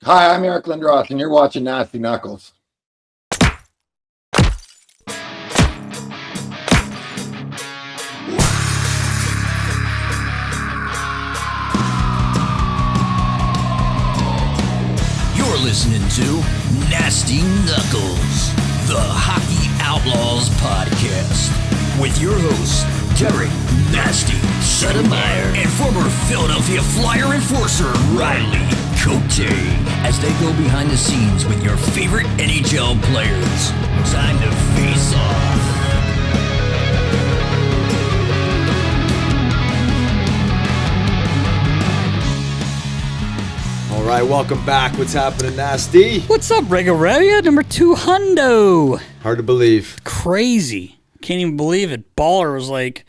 Hi, I'm Eric Lindros, and you're watching Nasty Knuckles. You're listening to Nasty Knuckles, the Hockey Outlaws podcast, with your hosts, Derek Nasty Settlemyre and former Philadelphia Flyer enforcer, Riley Cote, as they go behind the scenes with your favorite NHL players. Time to face off. All right, welcome back. What's happening, Nasty? What's up, Regarelia? Number 200. Hard to believe. Crazy. Can't even believe it. Baller was like,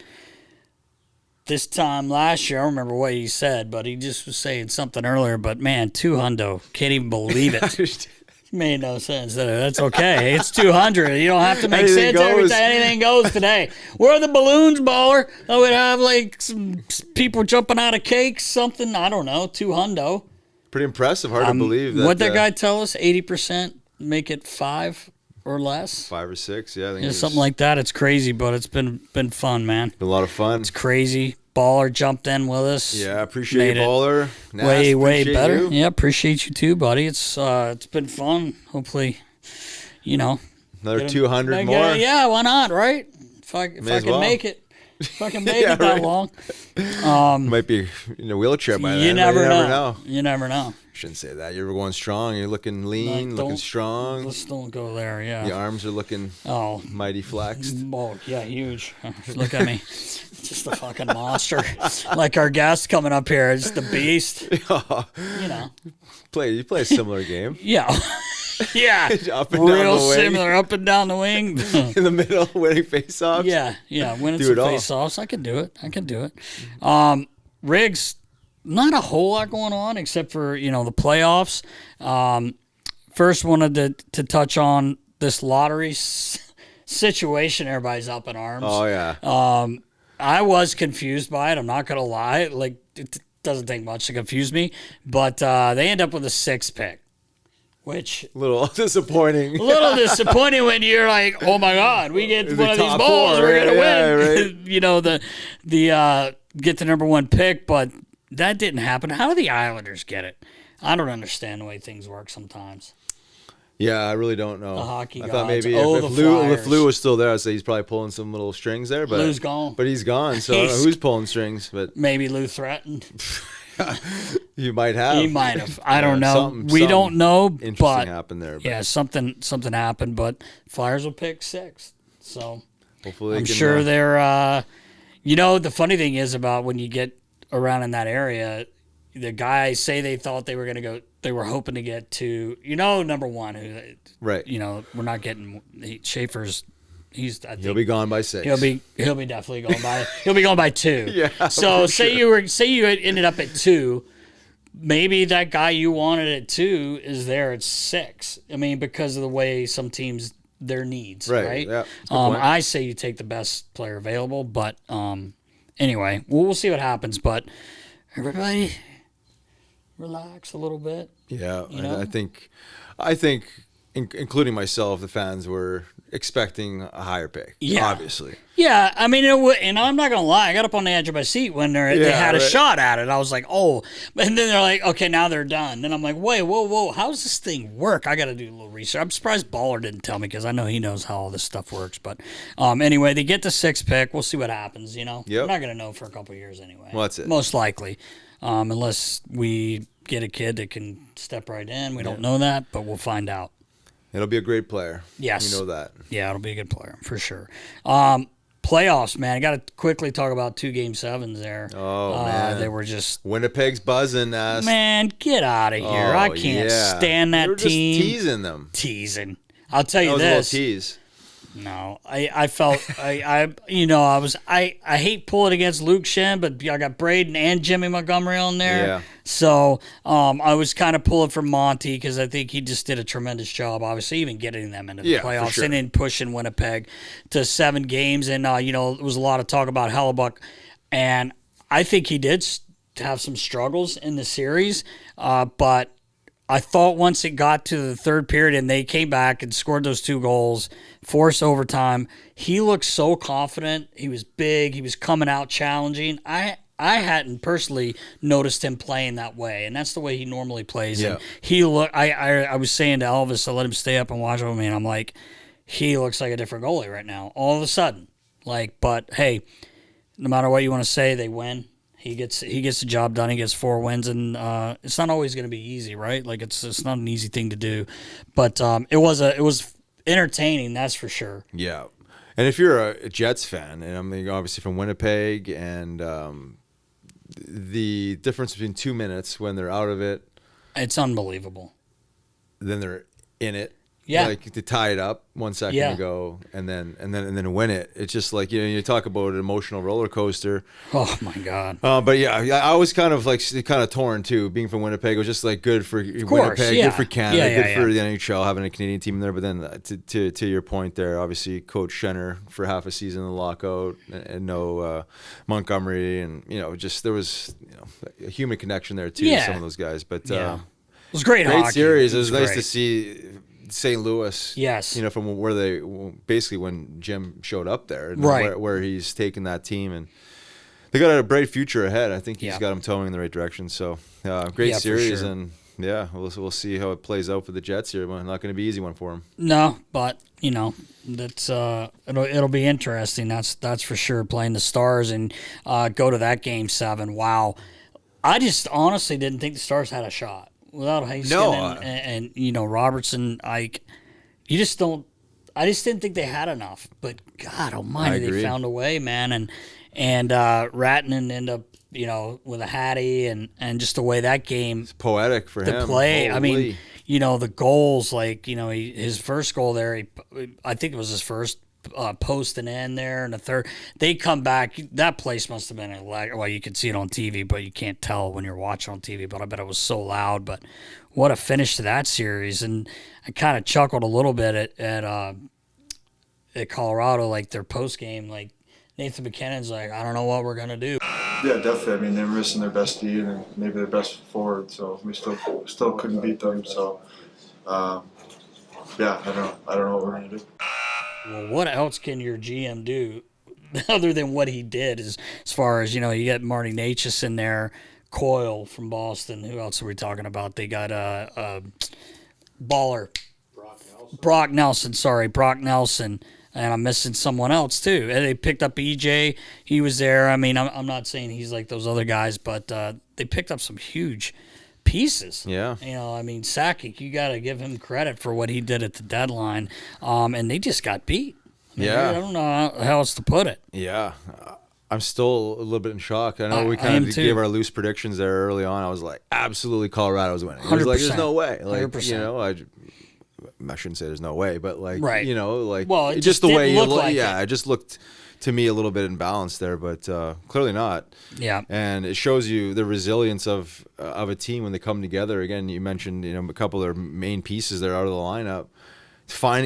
this time last year, I don't remember what he said, but he just was saying something earlier. But man, 200. Can't even believe it. Made no sense. That's okay. It's 200. You don't have to make sense every time. Anything goes today. Where are the balloons, baller? I would have like some people jumping out of cakes, something. I don't know. 200. Pretty impressive. Hard to believe that. What'd that guy tell us? 80% make it 5 or less? 5 or 6, yeah. I think Something like that. It's crazy, but it's been fun, man. Been a lot of fun. It's crazy. Baller jumped in with us. Yeah, appreciate you, Baller. Way better. You. Yeah, appreciate you too, buddy. It's been fun. Hopefully, another 200 more. Yeah, why not? Right? If I can make it. If I can make it that long. Might be in a wheelchair by then. You never know. You never know. Shouldn't say that. You're going strong. You're looking lean, looking strong. Let's don't go there, yeah. The arms are looking mighty flexed. Oh, yeah, huge. Look at me. Just a fucking monster. Like our guest coming up here. Just the beast. You play a similar game. Yeah. Yeah, up and down real the wing. Similar, up and down the wing. In the middle, winning face-offs. Yeah, winning some face-offs. I can do it. Riggs, not a whole lot going on except for the playoffs. First, wanted to touch on this lottery situation. Everybody's up in arms. Oh yeah. I was confused by it. I'm not gonna lie. Like it doesn't take much to confuse me, but they end up with a 6th pick. Which a little disappointing. When you're like, oh my God, we get one of these balls, we're gonna win. Right. the get the number 1 pick, but that didn't happen. How do the Islanders get it? I don't understand the way things work sometimes. Yeah, I really don't know. The hockey I gods. thought maybe if Lou was still there, I'd say he's probably pulling some little strings there. But Lou's gone. But he's gone, so I don't know who's pulling strings. But maybe Lou threatened. You might have. He might have. I don't know. We don't know. Interesting happened there. But yeah, something happened. But Flyers will pick 6th. So hopefully, I'm sure they're. The funny thing is about when you get around in that area, the guys say they thought they were going to go. They were hoping to get to number 1. Who, right. We're not getting Schaefer's. He'll be gone by 6. He'll be definitely going by. He'll be going by 2. Yeah. So say you ended up at 2, maybe that guy you wanted at 2 is there at 6. I mean, because of the way some teams their needs, right? Yeah. I say you take the best player available, but anyway, we'll see what happens. But everybody, relax a little bit. Yeah, I think, including myself, the fans were expecting a higher pick. Yeah, obviously. Yeah, I mean, and I'm not gonna lie, I got up on the edge of my seat when they had a shot at it. I was like, oh, and then they're like, okay, now they're done. And I'm like, wait, whoa, how does this thing work? I got to do a little research. I'm surprised Baller didn't tell me because I know he knows how all this stuff works. But anyway, they get the 6th pick. We'll see what happens. We're not gonna know for a couple of years anyway. Well, that's it. Most likely, unless we get a kid that can step right in. We don't know that, but we'll find out. It'll be a great player. Yes. We know that. Yeah, it'll be a good player for sure. Playoffs, man. I got to quickly talk about 2 Game 7s there. Oh, man. They were just... Winnipeg's buzzing. Man, get out of here. I can't stand that team. Just teasing them. Teasing. I'll tell you that was this. A little tease. No, I felt I hate pulling against Luke Shen, but I got Braden and Jimmy Montgomery on there. Yeah. So I was kind of pulling for Monty because I think he just did a tremendous job. Obviously, even getting them into the playoffs and then pushing Winnipeg to 7 games. And there was a lot of talk about Hellebuck, and I think he did have some struggles in the series, but I thought once it got to the third period and they came back and scored those 2 goals, forced overtime, he looked so confident. He was big. He was coming out challenging. I hadn't personally noticed him playing that way, and that's the way he normally plays. Yeah. And he looked. I was saying to Elvis, I let him stay up and watch with me, and I'm like, he looks like a different goalie right now. All of a sudden, but hey, no matter what you want to say, they win. He gets the job done. He gets 4 wins, and it's not always going to be easy, right? Like it's not an easy thing to do, but it was entertaining, that's for sure. Yeah, and if you're a Jets fan, and I mean obviously from Winnipeg, and the difference between 2 minutes when they're out of it, it's unbelievable. Then they're in it. Yeah, like to tie it up 1 second ago, and then win it. It's just like you talk about an emotional roller coaster. Oh my God! But yeah, I was kind of torn too. Being from Winnipeg, it was just like good for Winnipeg, good for Canada, good for the NHL having a Canadian team in there. But then to your point there, obviously Coach Schenner for half a season in the lockout, and no Montgomery, and just there was a human connection there too. To some of those guys, but it was great. Great hockey. series. It was nice great. to see St. Louis, yes, from where they basically when Jim showed up there, and right, where he's taken that team, and they got a bright future ahead. I think he's got them towing in the right direction. So great series, sure. And we'll see how it plays out for the Jets here. Not going to be an easy one for them. No, but that's it'll be interesting. That's for sure. Playing the Stars and go to that Game 7. Wow, I just honestly didn't think the Stars had a shot. Without Haskin and Robertson, Ike, you just don't. I just didn't think they had enough. But God Almighty, they found a way, man. And Ratinen ended up, with a Hattie and just the way that game. It's poetic for him. The play. Holy. I mean, the goals. His first goal there. I think it was his first. Post and end there, and the third, they come back. That place must have been well, you can see it on TV, but you can't tell when you're watching on TV. But I bet it was so loud. But what a finish to that series! And I kind of chuckled a little bit at Colorado, like their post game, like Nathan McKinnon's like, I don't know what we're gonna do. Yeah, definitely. I mean, they're missing their best D and maybe their best forward, so we still couldn't beat them. So, I don't know what we're gonna do. Well, what else can your GM do other than what he did as far as, you got Marty Natchez in there, Coyle from Boston. Who else are we talking about? They got baller. Brock Nelson. And I'm missing someone else, too. And they picked up EJ. He was there. I mean, I'm not saying he's like those other guys, but they picked up some huge pieces. Yeah. Sakic, you got to give him credit for what he did at the deadline. And they just got beat. I don't know how else to put it. Yeah. I'm still a little bit in shock. I know we kind of gave our loose predictions there early on. I was like, absolutely Colorado's winning. I was like, there's no way. Like, 100%. I shouldn't say there's no way, but right. Well, it just the way you look. It just looked to me a little bit imbalanced there, but clearly not. Yeah. And it shows you the resilience of a team when they come together. Again, you mentioned a couple of their main pieces there out of the lineup,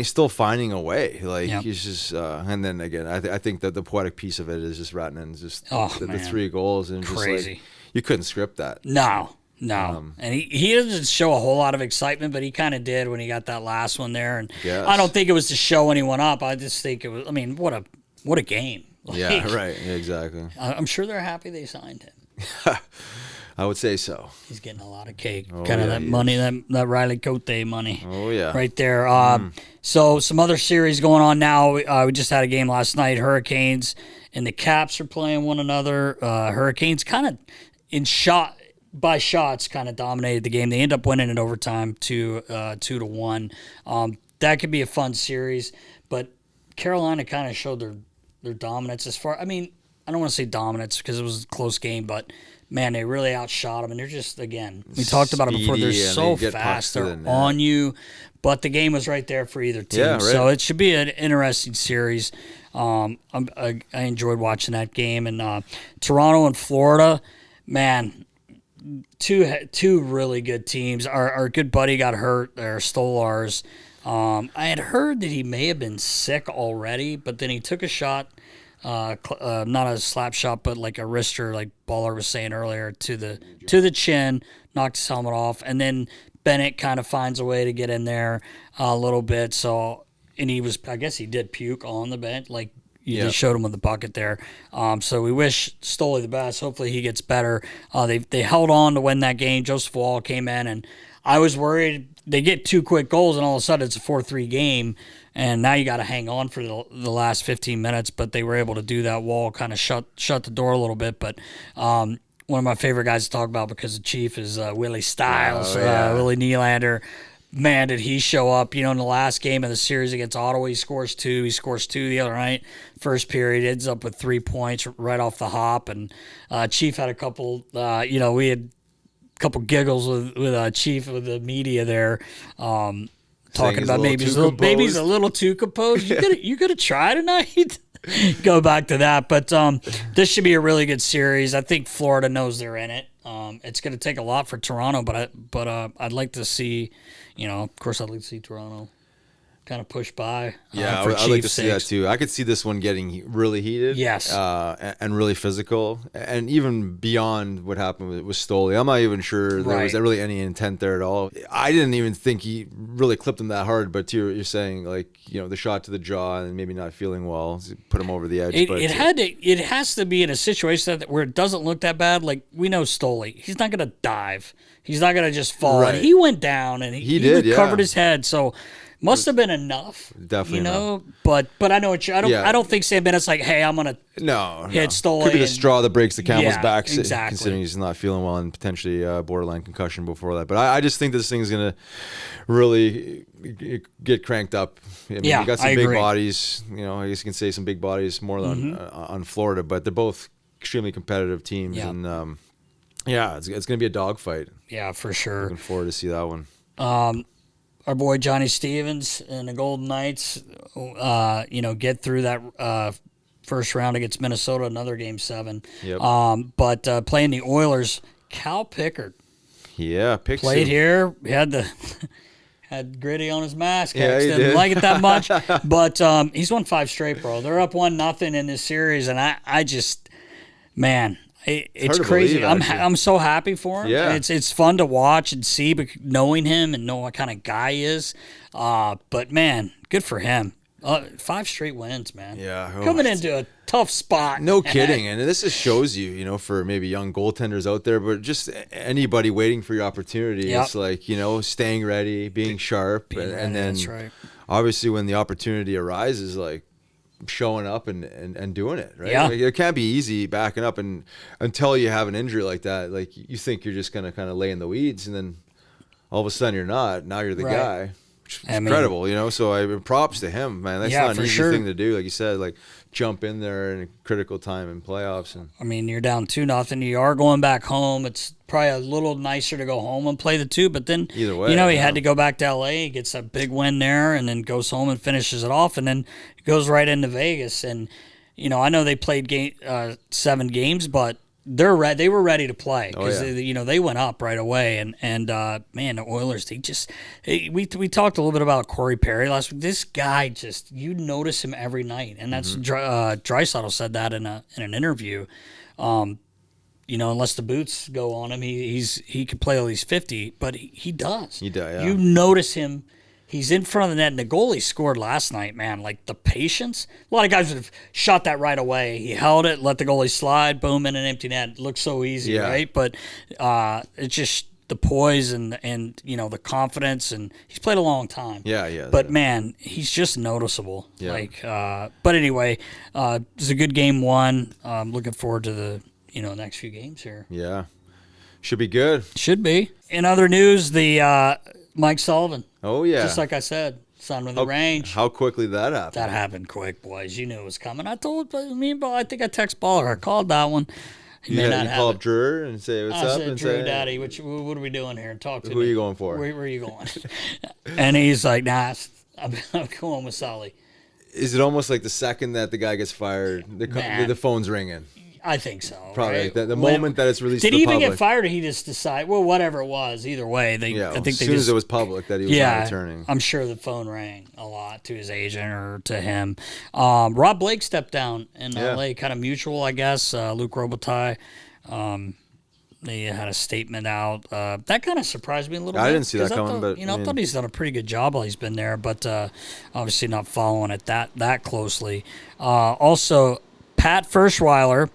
still finding a way. He's just and then again, I think that the poetic piece of it is just Ratinen, just the 3 goals and crazy. Just you couldn't script that. No. And he doesn't show a whole lot of excitement, but he kind of did when he got that last one there. And I don't think it was to show anyone up. I just think it was. I mean, what a game. Yeah, right. Yeah, exactly. I'm sure they're happy they signed him. I would say so. He's getting a lot of cake. That money, that Riley Cote money. Oh, yeah. Right there. So some other series going on now. We just had a game last night. Hurricanes and the Caps are playing one another. Hurricanes kind of by shots kind of dominated the game. They end up winning in overtime 2-1. That could be a fun series, but Carolina kind of showed their dominance as far. I mean, I don't want to say dominance because it was a close game, but man, they really outshot them, and they're just, again, we talked about it before. They're so fast, they're on you, but the game was right there for either team. Yeah, right. So it should be an interesting series. I enjoyed watching that game, and Toronto and Florida, man. Two really good teams. Our good buddy got hurt there, Stolars. I had heard that he may have been sick already, but then he took a shot, not a slap shot, but like a wrister, like Baller was saying earlier, to the chin, knocked his helmet off, and then Bennett kind of finds a way to get in there a little bit. So, and I guess he did puke on the bench. Like, you just showed him with the bucket there. So we wish Stoley the best. Hopefully he gets better. They held on to win that game. Joseph Wall came in, and I was worried they get 2 quick goals, and all of a sudden it's a 4-3 game, and now you got to hang on for the last 15 minutes. But they were able to do that. Wall kind of shut the door a little bit. But one of my favorite guys to talk about because the Chief is Willie Stiles, Willie Nylander. Man, did he show up, in the last game of the series against Ottawa. He scores 2. He scores 2 the other night. First period, ends up with 3 points right off the hop. And Chief had a couple, we had a couple giggles with Chief with the media there, talking about maybe he's a little too composed. You gonna try tonight? Go back to that. But this should be a really good series. I think Florida knows they're in it. It's going to take a lot for Toronto, but I'd like to see, of course, I'd like to see Toronto kind of push by. Yeah, I'd like to see that too. I could see this one getting really heated. Yes. And really physical. And even beyond what happened with Stoley, I'm not even sure there was really any intent there at all. I didn't even think he really clipped him that hard, but you're saying, like, the shot to the jaw and maybe not feeling well put him over the edge. It has to be in a situation where it doesn't look that bad. Like, we know Stoley. He's not going to dive. He's not going to just fall. Right. And he went down and he covered his head. So must have been enough. Definitely enough. But I know what I don't think Sam Bennett's like, hey, I'm gonna hit Stoley. Could be the straw that breaks the camel's back. Exactly. Considering he's not feeling well and potentially borderline concussion before that. But I just think this thing's gonna really get cranked up. I mean, you got some big bodies. I guess you can say some big bodies more than on Florida, but they're both extremely competitive teams, and it's gonna be a dogfight. Yeah, for sure. Looking forward to see that one. Our boy Johnny Stevens and the Golden Knights, get through that first round against Minnesota, another Game 7. Yep. But playing the Oilers, Cal Pickard. Yeah, played here. He had gritty on his mask. Yeah, he didn't like it that much. But he's won 5 straight, bro. They're up 1-0 in this series, and I just, man. It's crazy. I'm so happy for him. Yeah. It's fun to watch and see, knowing him and know what kind of guy he is. But man, good for him. 5 straight wins, man. Yeah, coming into a tough spot. No kidding, and this just shows you, for maybe young goaltenders out there, but just anybody waiting for your opportunity. It's like staying ready, being sharp, and then that's right. Obviously when the opportunity arises, like, showing up and doing it, right? Yeah. Like, it can't be easy backing up, and until you have an injury like that, like, you think you're just gonna kind of lay in the weeds, and then all of a sudden you're not. Now you're the guy. Which is incredible, So props to him, man. That's not an easy thing to do, like you said, like jump in there in a critical time in playoffs. And I mean, you're down 2-0. You are going back home. It's probably a little nicer to go home and play the 2, but then either way, he had to go back to LA. He gets a big win there, and then goes home and finishes it off, and then goes right into Vegas. And I know they played 7 games, but they were ready to play because they went up right away. And man, the Oilers, we talked a little bit about Corey Perry last week. This guy you notice him every night, and that's Draisaitl said that in an interview. Unless the boots go on him, he could play at least 50, but he does. He does. Yeah. You notice him. He's in front of the net, and the goalie scored last night, man. Like, the patience. A lot of guys would have shot that right away. He held it, let the goalie slide, boom, in an empty net. It looks so easy, right? But it's just the poise and the confidence, and he's played a long time. Yeah. But, man, he's just noticeable. Yeah. But anyway, it's a good Game 1. I'm looking forward to the next few games here. Yeah. Should be good. Should be. In other news, the Mike Sullivan. Oh, yeah. Just like I said, signed with the Range. How quickly did that happen? That happened quick, boys. You knew it was coming. I told me and Ball, I think I text Baller. I called that one. You call up Drew and say, what's up? I said, Drew, Daddy, what are we doing here? Talk to me. Who are you going for? Where are you going? And he's like, nah, I'm going with Sully. Is it almost like the second that the guy gets fired, the phone's ringing? I think so. Probably right? the moment that it's released to the public. Did he even get fired, or he just decide? Well, whatever it was, either way, I think as soon as it was public that he was not returning. I'm sure the phone rang a lot to his agent or to him. Rob Blake stepped down in LA, kind of mutual, I guess. Luke Robitaille They had a statement out. That kind of surprised me a little bit. I didn't see that coming, thought, but I thought he's done a pretty good job while he's been there, but obviously not following it that closely. Also, Pat Ferschweiler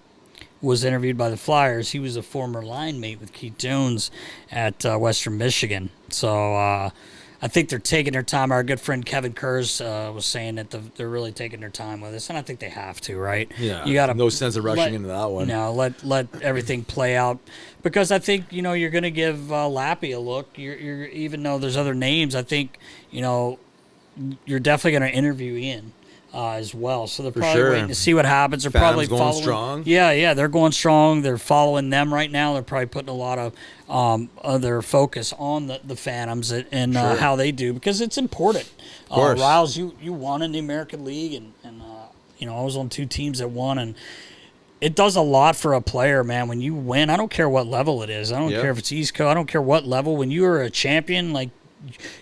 was interviewed by the Flyers. He was a former line mate with Keith Jones at Western Michigan. So I think they're taking their time. Our good friend Kevin Kurz was saying that they're really taking their time with this, and I think they have to, right? Yeah, you got no sense of rushing into that one. No, let everything play out, because I think you're going to give Lappy a look. You're even though there's other names, I think you're definitely going to interview Ian. As well, so they're probably waiting to see what happens. They're probably going strong. Yeah, they're going strong. They're following them right now. They're probably putting a lot of other focus on the Phantoms and how they do, because it's important. Of course. Riles, you won in the American League, and I was on 2 teams that won, and it does a lot for a player, man. When you win, I don't care what level it is. I don't care if it's East Coast. I don't care what level. When you are a champion, like,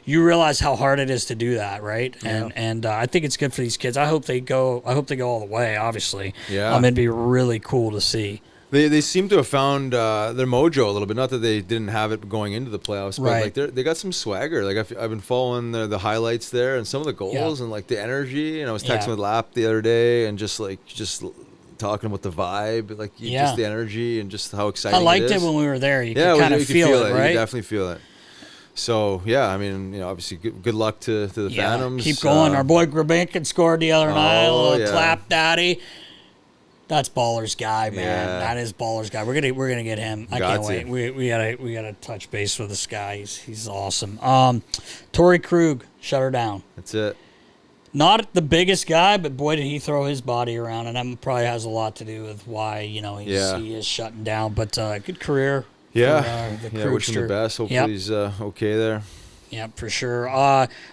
you realize how hard it is to do that, right? Yeah. And I think it's good for these kids. I hope they go all the way. Obviously, yeah. It'd be really cool to see. They seem to have found their mojo a little bit. Not that they didn't have it going into the playoffs, but right. like they got some swagger. Like I've been following the highlights there and some of the goals and like the energy. And I was texting with Lapp the other day and just talking about the vibe, like just the energy and just how exciting. I liked it is. when we were there. You could kind of feel it, right? You definitely feel it. So, yeah, I mean, obviously, good luck to the Phantoms. Keep going. Our boy Grabenkin scored the other night. A little clap daddy. That's Baller's guy, man. Yeah. That is Baller's guy. We're gonna get him. I can't wait. We gotta touch base with this guy. He's awesome. Torey Krug, shut her down. That's it. Not the biggest guy, but boy, did he throw his body around, and that probably has a lot to do with why he is shutting down. But good career. Yeah, for, wish him the best. Hopefully he's okay there. Yeah, for sure.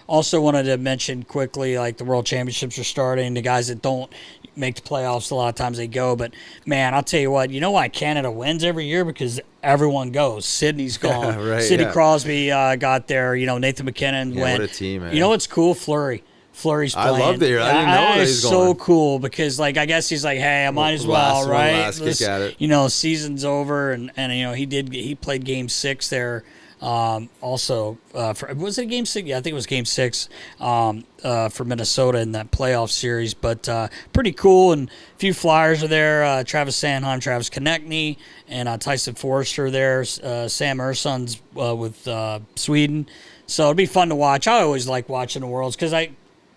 Also wanted to mention quickly, like, the World Championships are starting. The guys that don't make the playoffs, a lot of times they go. But, man, I'll tell you what, you know why Canada wins every year? Because everyone goes. Sydney's gone. Right, Sidney Crosby got there. Nathan McKinnon went. What a team, man. You know what's cool? Fleury's playing. I love to hear. I didn't know that he's going. So cool, because, like, I guess he's like, hey, I might as well, right? Last kick at it. Season's over, and he played Game 6 there. Also, was it Game 6? Yeah, I think it was Game 6 for Minnesota in that playoff series. But pretty cool, and a few Flyers are there. Travis Sanheim, Travis Konechny, and Tyson Forrester there. Sam Ersson's with Sweden. So it'd be fun to watch. I always like watching the Worlds, because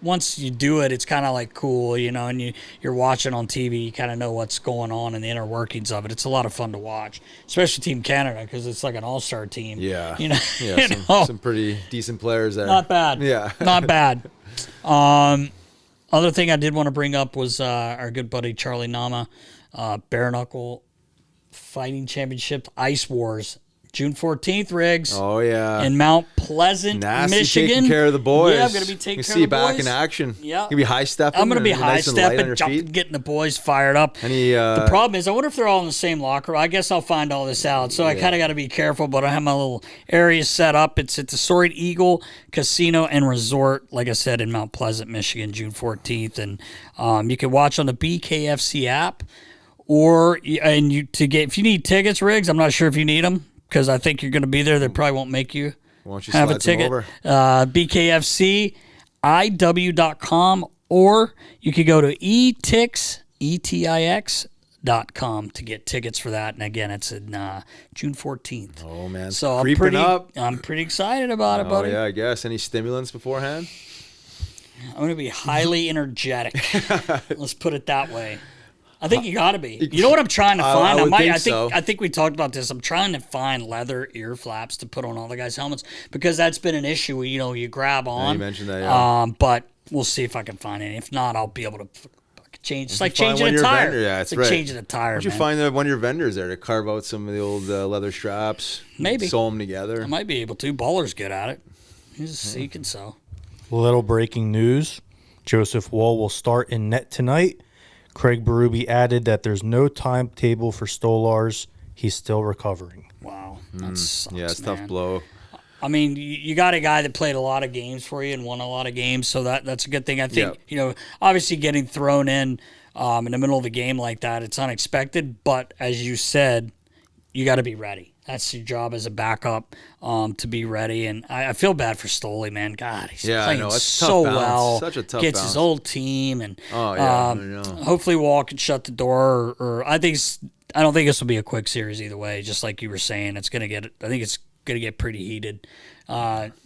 once you do it, it's kind of like cool, and you're watching on TV, you kind of know what's going on in the inner workings of it. It's a lot of fun to watch, especially Team Canada, because it's like an all-star team. Yeah. Some pretty decent players there. Not bad. Yeah. Not bad. Other thing I did want to bring up was our good buddy Charlie Nama, Bare Knuckle Fighting Championship Ice Wars. June 14th, Riggs. Oh, yeah. In Mount Pleasant, Nasty, Michigan. Taking care of the boys. Yeah, I'm going to be taking care of the boys. See you back in action. Yeah. You're going to be high-stepping. I'm going to be nice high-stepping, jumping, getting the boys fired up. The problem is, I wonder if they're all in the same locker room. I guess I'll find all this out. So I kind of got to be careful, but I have my little area set up. It's at the Soaring Eagle Casino and Resort, like I said, in Mount Pleasant, Michigan, June 14th. And you can watch on the BKFC app. If you need tickets, Riggs, I'm not sure if you need them, because I think you're going to be there. They probably won't make you have a ticket. BKFC, IW.com, or you could go to etix.com to get tickets for that. And again, it's in June 14th. Oh, man. So I'm pretty excited about it, buddy. Oh, yeah, I guess. Any stimulants beforehand? I'm going to be highly energetic. Let's put it that way. I think you got to be. You know what I'm trying to find? I think we talked about this. I'm trying to find leather ear flaps to put on all the guys' helmets, because that's been an issue. You grab on. Yeah, you mentioned that, yeah. But we'll see if I can find any. If not, I'll be able to change. It's like changing a tire. Yeah, it's like changing a tire. Why don't you find one of your vendors there to carve out some of the old leather straps? Maybe. Sew them together. I might be able to. Baller's good at it. He can sew. Little breaking news. Joseph Woll will start in net tonight. Craig Berube added that there's no timetable for Stolars. He's still recovering. Wow. That sucks, it's a tough man. blow. I mean, you got a guy that played a lot of games for you and won a lot of games, so that's a good thing. I think, obviously getting thrown in the middle of a game like that, it's unexpected. But as you said, you got to be ready. That's your job as a backup, to be ready. And I feel bad for Stoli, man. God, he's playing so well. Such a tough Gets bounce. his old team, and I know. hopefully Wall can shut the door. Or I don't think this will be a quick series either way. Just like you were saying, I think it's gonna get pretty heated.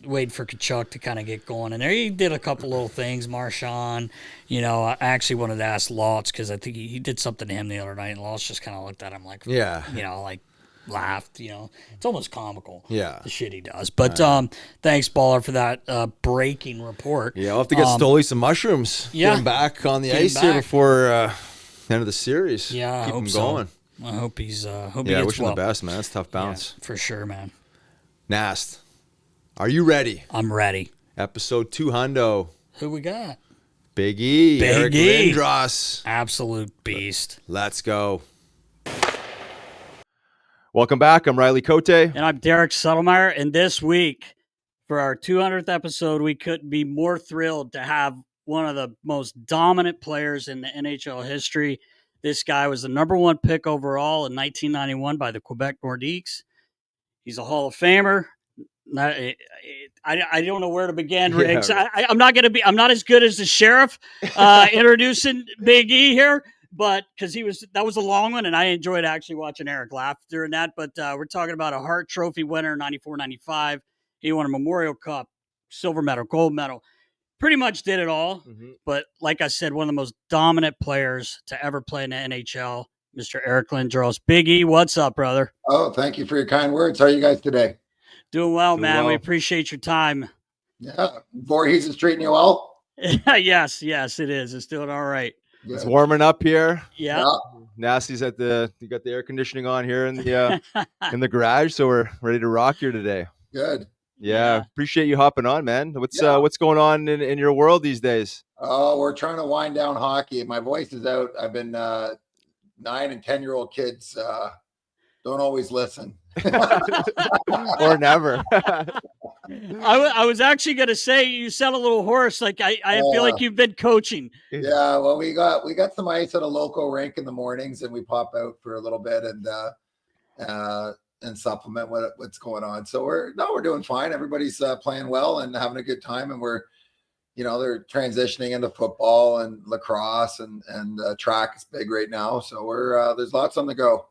Wait for Tkachuk to kind of get going. And there he did a couple little things. Marchand, I actually wanted to ask Lotz because I think he did something to him the other night, and Lotz just kind of looked at him like, like laughed. It's almost comical. Yeah, the shit he does. But thanks, Baller, for that breaking report. Yeah, I'll have to get Stoli some mushrooms. Yeah, get him back on the ice here before the end of the series. Yeah, keep I hope him so. going. I hope he's. Hope I he wish gets him the best, man. It's a tough bounce. Yeah, for sure, man. Nast, are you ready? I'm ready. Episode 200. Who we got? Big E. Eric Lindros. Absolute beast. Let's go. Welcome back. I'm Riley Cote. And I'm Derek Settlemyre. And this week, for our 200th episode, we couldn't be more thrilled to have one of the most dominant players in the NHL history. This guy was the number 1 pick overall in 1991 by the Quebec Nordiques. He's a Hall-of-Famer. I don't know where to begin, Riggs. Yeah. I'm not as good as the sheriff introducing Big E here, but because that was a long one, and I enjoyed actually watching Eric laugh during that. But we're talking about a Hart Trophy winner, 94-95. He won a Memorial Cup, silver medal, gold medal. Pretty much did it all. Mm-hmm. But like I said, one of the most dominant players to ever play in the NHL, Mr. Eric Lindros. Big E, what's up, brother? Oh, thank you for your kind words. How are you guys today? Doing well, man. Well. We appreciate your time. Yeah. Voorhees is treating you well? Yes, it is. It's doing all right. It's warming up here. Yeah. Nasty's you got the air conditioning on here in the in the garage, so we're ready to rock here today. Good. Yeah. Appreciate you hopping on, man. What's going on in your world these days? Oh, we're trying to wind down hockey. My voice is out. I've been 9 and 10-year-old kids don't always listen. Or never. I was actually going to say you sound a little hoarse. Like I feel like you've been coaching. Yeah, well, we got some ice at a local rink in the mornings, and we pop out for a little bit and supplement what's going on. So we're doing fine. Everybody's playing well and having a good time, and we're they're transitioning into football and lacrosse and track is big right now. So we're there's lots on the go.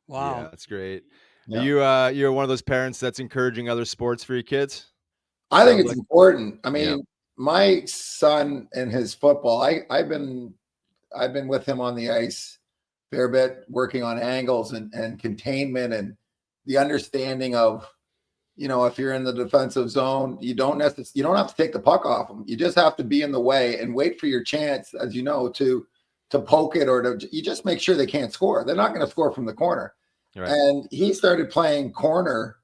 Wow, yeah, that's great. Yeah. You're one of those parents that's encouraging other sports for your kids? I think it's important. I mean, my son and his football, I've been with him on the ice a fair bit, working on angles and containment and the understanding of, if you're in the defensive zone, you don't have to take the puck off them. You just have to be in the way and wait for your chance, as you know, to poke it you just make sure they can't score. They're not going to score from the corner. Right. And he started playing corner.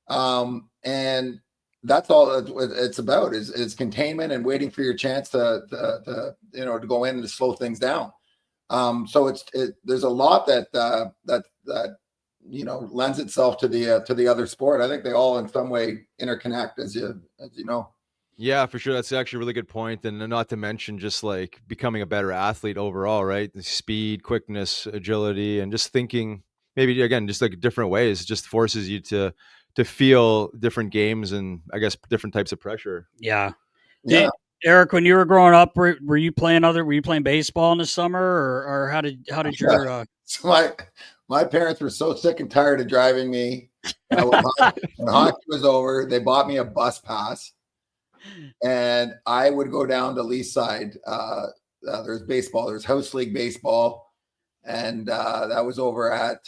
And that's all it's about is containment and waiting for your chance to go in and to slow things down. So there's a lot that lends itself to the other sport. I think they all in some way interconnect, as you know. Yeah, for sure. That's actually a really good point. And not to mention just like becoming a better athlete overall, right? The speed, quickness, agility, and just thinking maybe again, just like different ways, just forces you to feel different games and I guess different types of pressure. Yeah. Eric, when you were growing up, were you playing baseball in the summer or how did your So my parents were so sick and tired of driving me. When hockey was over, they bought me a bus pass. And I would go down to Leaside. There's baseball. There's house league baseball. And that was over at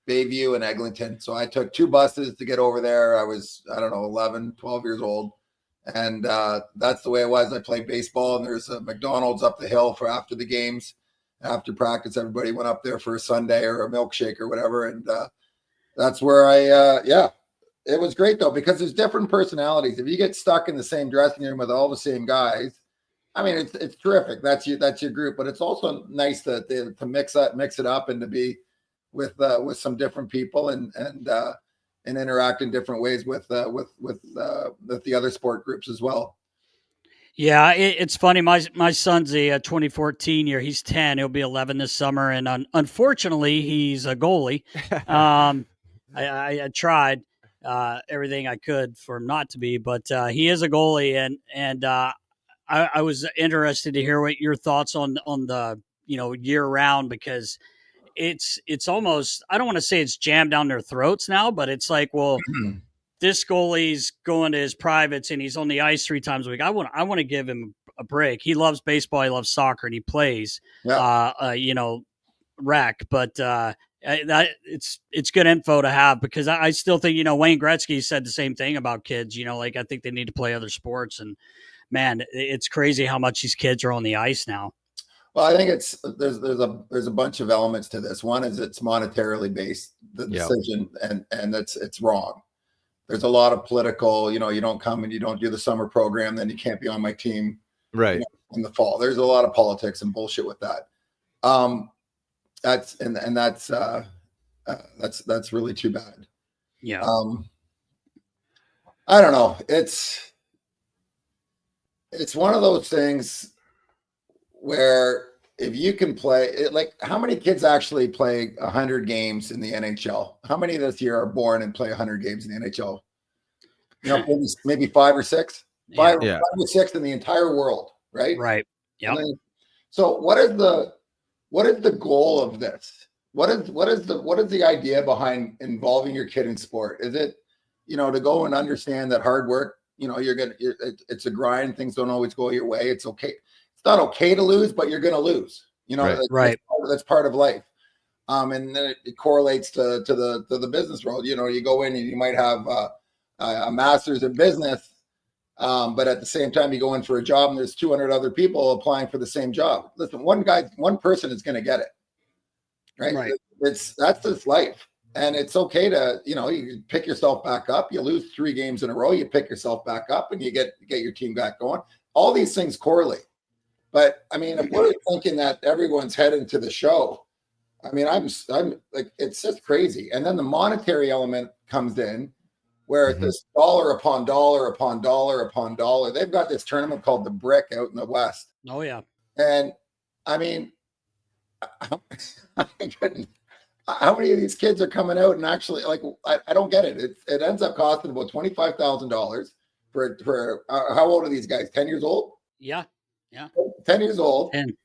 Bayview and Eglinton. So I took 2 buses to get over there. I was, 11, 12 years old. And that's the way it was. I played baseball, and there's a McDonald's up the hill for after the games. After practice, everybody went up there for a sundae or a milkshake or whatever. And that's where it was great, though, because there's different personalities. If you get stuck in the same dressing room with all the same guys, I mean, it's terrific. That's your group. But it's also nice to mix it up and to be with some different people and interact in different ways with the other sport groups as well. Yeah, it's funny. My son's a 2014 year. He's 10. He'll be 11 this summer, and unfortunately, he's a goalie. I tried everything I could for him not to be, but he is a goalie, and I was interested to hear what your thoughts on the year round, because it's almost, I don't want to say it's jammed down their throats now, but it's like, well, this goalie's going to his privates and he's on the ice 3 times a week. I want to give him a break. He loves baseball, he loves soccer, and he plays. Rec, but that it's good info to have, because I still think Wayne Gretzky said the same thing about kids. Like, I think they need to play other sports, and man, it's crazy how much these kids are on the ice now. Well, I think there's a bunch of elements to this. One is it's monetarily based, the decision, and it's wrong. There's a lot of political, you don't come and you don't do the summer program, then you can't be on my team right in the fall. There's a lot of politics and bullshit with that. That's really too bad. Yeah. I don't know. It's one of those things where if you can play it, like, how many kids actually play 100 games in the NHL? How many this year are born and play 100 games in the NHL? Maybe 5 or 6, 5 or 6 in the entire world, right? Right. Yeah. So what is the goal of this? What is the idea behind involving your kid in sport? Is it, to go and understand that hard work, it's a grind. Things don't always go your way. It's okay. It's not okay to lose, but you're going to lose. Right. That's part of life. And then it correlates to the business world. You go in and you might have a master's in business, but at the same time you go in for a job and there's 200 other people applying for the same job. Listen, one person is going to get it, right? That's just life, and it's okay to you pick yourself back up. You lose 3 games in a row, you pick yourself back up, and you get your team back going. All these things correlate. But I mean, if we're thinking that everyone's heading to the show, I mean, I'm like, it's just crazy. And then the monetary element comes in, where it's this dollar upon dollar upon dollar upon dollar. They've got this tournament called the Brick out in the West. Oh yeah. And I mean, how many of these kids are coming out and actually, like, I don't get it. It ends up costing about $25,000 for how old are these guys? 10 years old? Yeah. 10 years old. 10.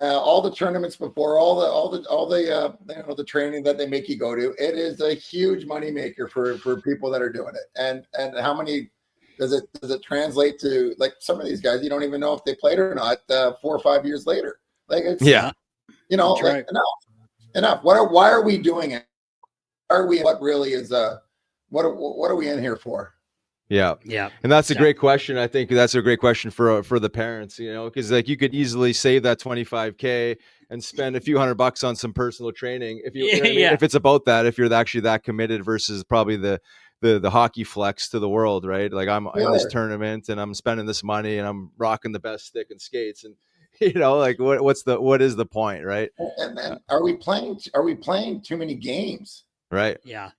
All the tournaments before, all the training that they make you go to. It is a huge moneymaker for people that are doing it. And how many does it translate to? Like, some of these guys, you don't even know if they played or not 4 or 5 years later. Like, it's That's right. Enough. Why are we doing it? What really is what are we in here for? Yeah. And that's a great question. I think that's a great question for the parents, because like, you could easily save that $25K and spend a few $100 on some personal training. If if it's about that, if you're actually that committed, versus probably the hockey flex to the world, right? Like, I'm in this tournament and I'm spending this money and I'm rocking the best stick and skates, and like, what is the point, right? And then are we playing too many games? Right. Yeah.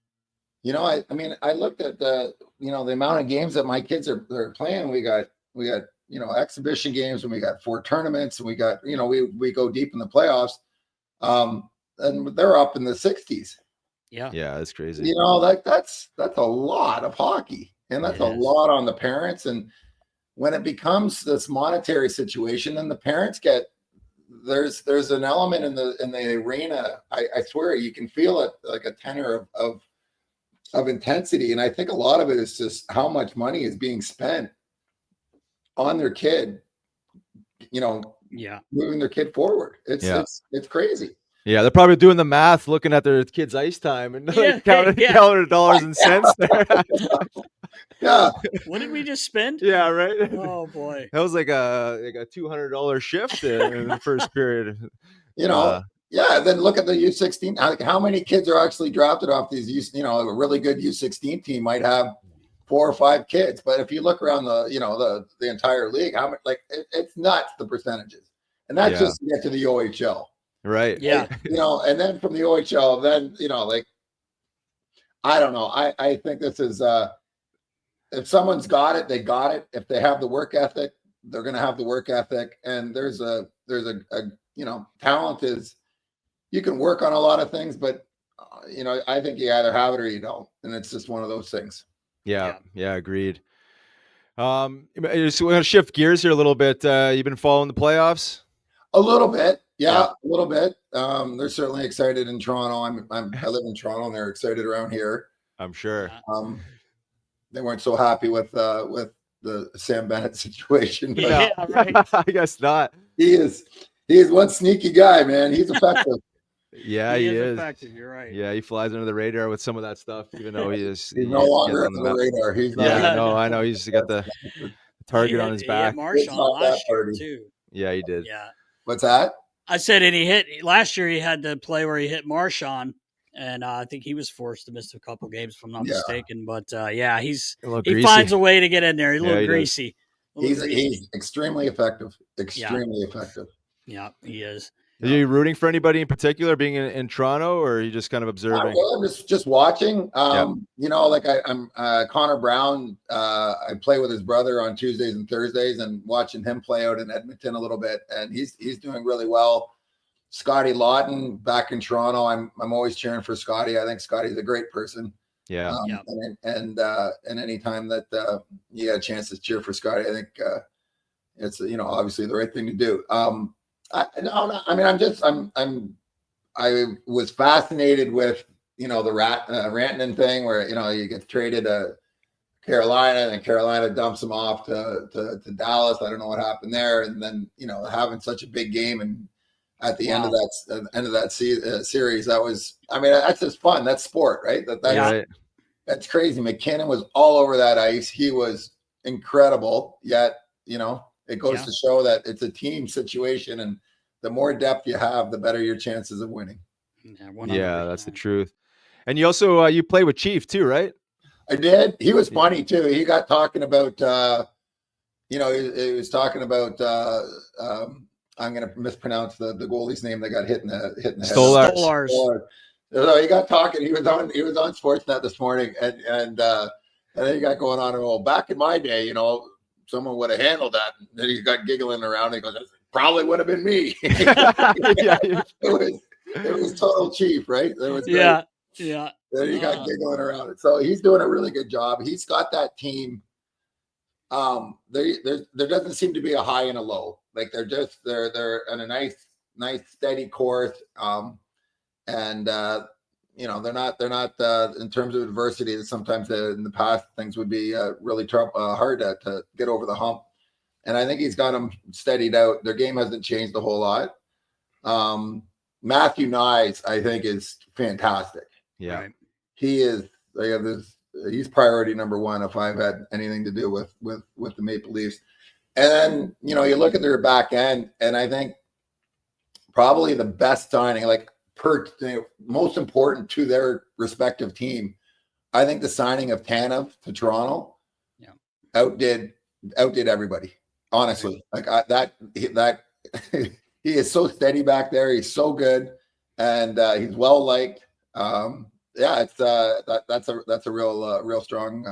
I mean, I looked at the amount of games that my kids are playing. We got exhibition games, and we got 4 tournaments, and we got, we go deep in the playoffs. And they're up in the 60s. Yeah, that's crazy. That's a lot of hockey, and that's a lot on the parents. And when it becomes this monetary situation, then the parents there's an element in the arena. I swear you can feel it, like a tenor of intensity. And I think a lot of it is just how much money is being spent on their kid, moving their kid forward. It's crazy. Yeah, they're probably doing the math, looking at their kids' ice time and counting dollars and cents there. Yeah. What did we just spend? Yeah, right. Oh boy. That was like a $200 shift in the first period. Yeah, then look at the U16. How many kids are actually drafted off these a really good U16 team might have 4 or 5 kids. But if you look around the entire league, how much, like, it's nuts, the percentages. And that's just to get to the OHL. Right. Yeah. And then from the OHL, then, like, I don't know. I think this is if someone's got it, they got it. If they have the work ethic, they're going to have the work ethic. And there's a talent is, you can work on a lot of things, but I think you either have it or you don't, and it's just one of those things. Yeah, agreed. So we're gonna shift gears here a little bit. You've been following the playoffs? A little bit, a little bit. They're certainly excited in Toronto. I live in Toronto, and they're excited around here. I'm sure. They weren't so happy with the Sam Bennett situation. But Yeah, right. I guess not. He is one sneaky guy, man. He's effective. Yeah, he is effective. You're right. Yeah, he flies under the radar with some of that stuff, even though he's no longer under the radar. He's not. Yeah, no, I know. He's got the target on his back. He hit Marchand last year too. Yeah, he did. Yeah. What's that? I said, and he hit last year. He had the play where he hit Marchand, and I think he was forced to miss a couple games, if I'm not mistaken. But he finds a way to get in there. He's a little greasy. He's extremely effective. Effective. Yeah, he is. Are you rooting for anybody in particular, being in Toronto, or are you just kind of observing? I'm just watching. I'm Connor Brown. I play with his brother on Tuesdays and Thursdays, and watching him play out in Edmonton a little bit, and he's doing really well. Scotty Lawton back in Toronto. I'm always cheering for Scotty. I think Scotty's a great person. Yeah. And anytime that you get a chance to cheer for Scotty, I think it's obviously the right thing to do. I was fascinated with the Rantanen thing, where you get traded to Carolina, and Carolina dumps him off to Dallas. I don't know what happened there, and then having such a big game, and at the end of that series, that's just fun. That's sport, right? That's crazy. McKinnon was all over that ice. He was incredible. Yet it goes to show that it's a team situation, and the more depth you have, the better your chances of winning. Yeah, that's the truth. And you also you play with Chief too, right? I did. He was funny too. He got talking about he was talking about I'm going to mispronounce the goalie's name that got hit in the head. Stolarz. So he got talking. He was on Sportsnet this morning, and then he got going on. Well, back in my day, someone would have handled that. And then he got giggling around. He goes, "Probably would have been me." It was total Chief, right? Yeah. Then he got giggling around it. So he's doing a really good job. He's got that team. There doesn't seem to be a high and a low. Like they're on a nice steady course. And they're not in terms of adversity. Sometimes in the past things would be really hard to get over the hump. And I think he's got them steadied out. Their game hasn't changed a whole lot. Matthew Nyes, I think, is fantastic. Yeah, right. He is. He's priority number one if I've had anything to do with the Maple Leafs. And then you look at their back end, and I think probably the best signing, most important to their respective team, I think the signing of Tanev to Toronto outdid everybody. Honestly, he is so steady back there. He's so good, and he's well liked. That's a real strong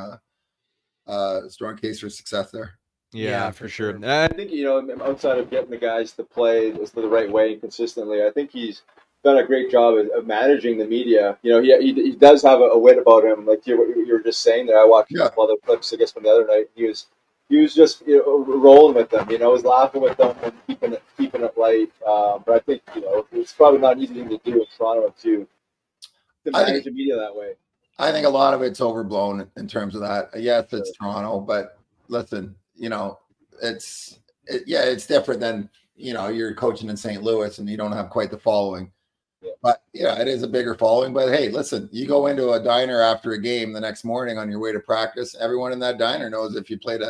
case for success there. Yeah, for sure. And I think outside of getting the guys to play the right way and consistently, I think he's done a great job of managing the media. He does have a wit about him, like you were just saying there. I watched a couple other clips, I guess, from the other night. He was just rolling with them. Was laughing with them and keeping it light. But I think it's probably not an easy thing to do in Toronto to manage the media that way. I think a lot of it's overblown in terms of that. Yes, it's Toronto, but listen, it's different than you're coaching in St. Louis and you don't have quite the following. Yeah. But it is a bigger following. But hey, listen, you go into a diner after a game the next morning on your way to practice. Everyone in that diner knows if you played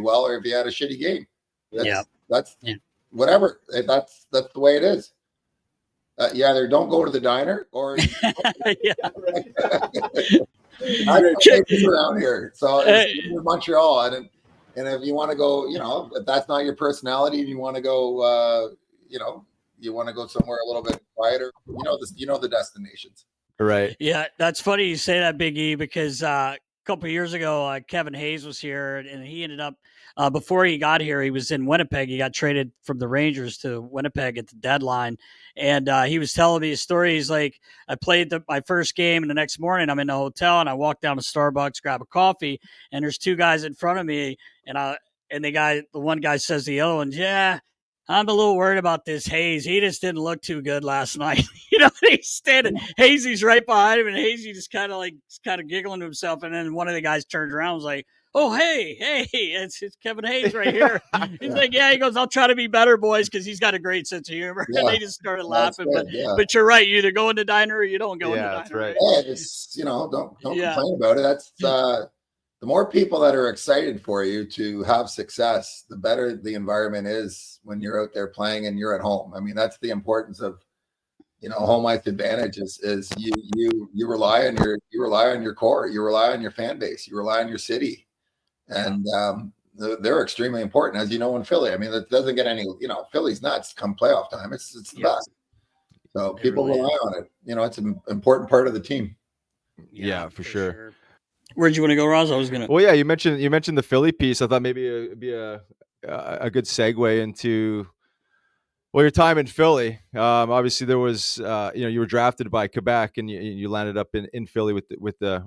well or if you had a shitty game. That's whatever. That's the way it is. You either don't go to the diner or around here. So it's in Montreal, and if you want to go, if that's not your personality, and you want to go, you want to go somewhere a little bit quieter, the destinations. Right. Yeah, that's funny you say that, Big E, because a couple of years ago, Kevin Hayes was here, and he ended up. before he got here, he was in Winnipeg. He got traded from the Rangers to Winnipeg at the deadline. And he was telling me a story. He's like, I played my first game, and the next morning I'm in the hotel, and I walk down to Starbucks, grab a coffee, and there's two guys in front of me, and the one guy says to the other one, yeah, I'm a little worried about this Hayes. He just didn't look too good last night. He's standing. Hazy's right behind him, and Hazy just kind of giggling to himself. And then one of the guys turns around and was like, oh, hey, it's Kevin Hayes right here. He's like, yeah, he goes, I'll try to be better, boys, because he's got a great sense of humor. Yeah, and they just started laughing. But you're right. You either go in the diner or you don't go in the diner. That's right. Yeah, it's, don't complain about it. That's the more people that are excited for you to have success, the better the environment is when you're out there playing and you're at home. I mean, that's the importance of, home ice advantage is you rely on your core, you rely on your fan base, you rely on your city. And they're extremely important, as you know, in Philly. I mean, it doesn't get any, Philly's nuts come playoff time. It's the best. So people rely on it. It's an important part of the team. Yeah, for sure. Where'd you want to go, Roz? I was gonna. Well, yeah, you mentioned the Philly piece. I thought maybe it'd be a good segue into your time in Philly. Obviously, there was you were drafted by Quebec, and you landed up in Philly with the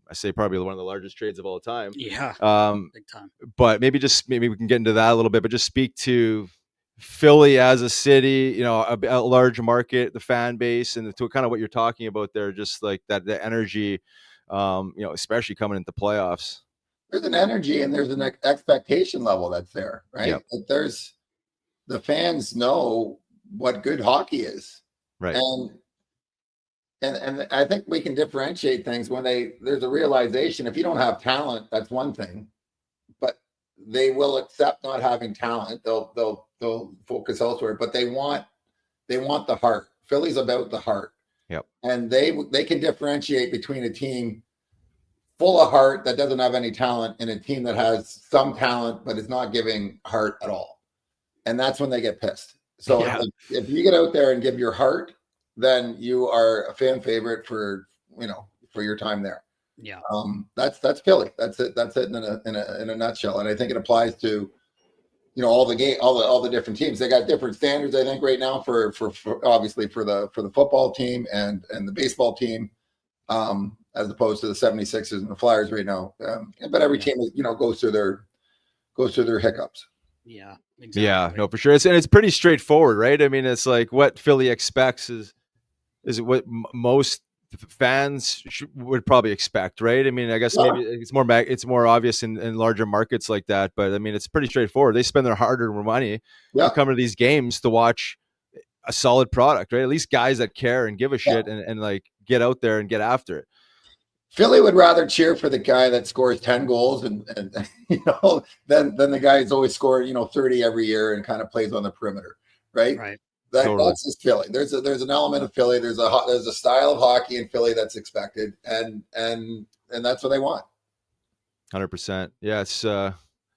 I say probably one of the largest trades of all time. Yeah, big time. But maybe we can get into that a little bit. But just speak to Philly as a city, a large market, the fan base, and to kind of what you're talking about there, just like that, the energy. Especially coming into playoffs. There's an energy and there's an expectation level that's there, right? Yep. Like the fans know what good hockey is, right? And I think we can differentiate things when there's a realization. If you don't have talent, that's one thing, but they will accept not having talent. They'll focus elsewhere, but they want the heart. Philly's about the heart. Yep. And they can differentiate between a team full of heart that doesn't have any talent and a team that has some talent but is not giving heart at all. And that's when they get pissed. So if you get out there and give your heart, then you are a fan favorite for your time there. Yeah. That's Philly. That's it in a nutshell. And I think it applies to all the different teams. They got different standards, I think, right now for obviously for the football team and the baseball team, as opposed to the 76ers and the Flyers right now. But every team goes through their hiccups. Yeah, exactly. Yeah, no, for sure. It's pretty straightforward, right? I mean, it's like what Philly expects is what most fans would probably expect, right? I mean, I guess maybe it's more obvious in larger markets like that, but I mean, it's pretty straightforward. They spend their hard-earned money to come to these games to watch a solid product, right? At least guys that care and give a shit and like get out there and get after it. Philly would rather cheer for the guy that scores 10 goals and than the guy who's always scored 30 every year and kind of plays on the perimeter, right? Right. That's just Philly. There's an element of Philly. There's a style of hockey in Philly that's expected, and that's what they want. 100%. Yeah, it's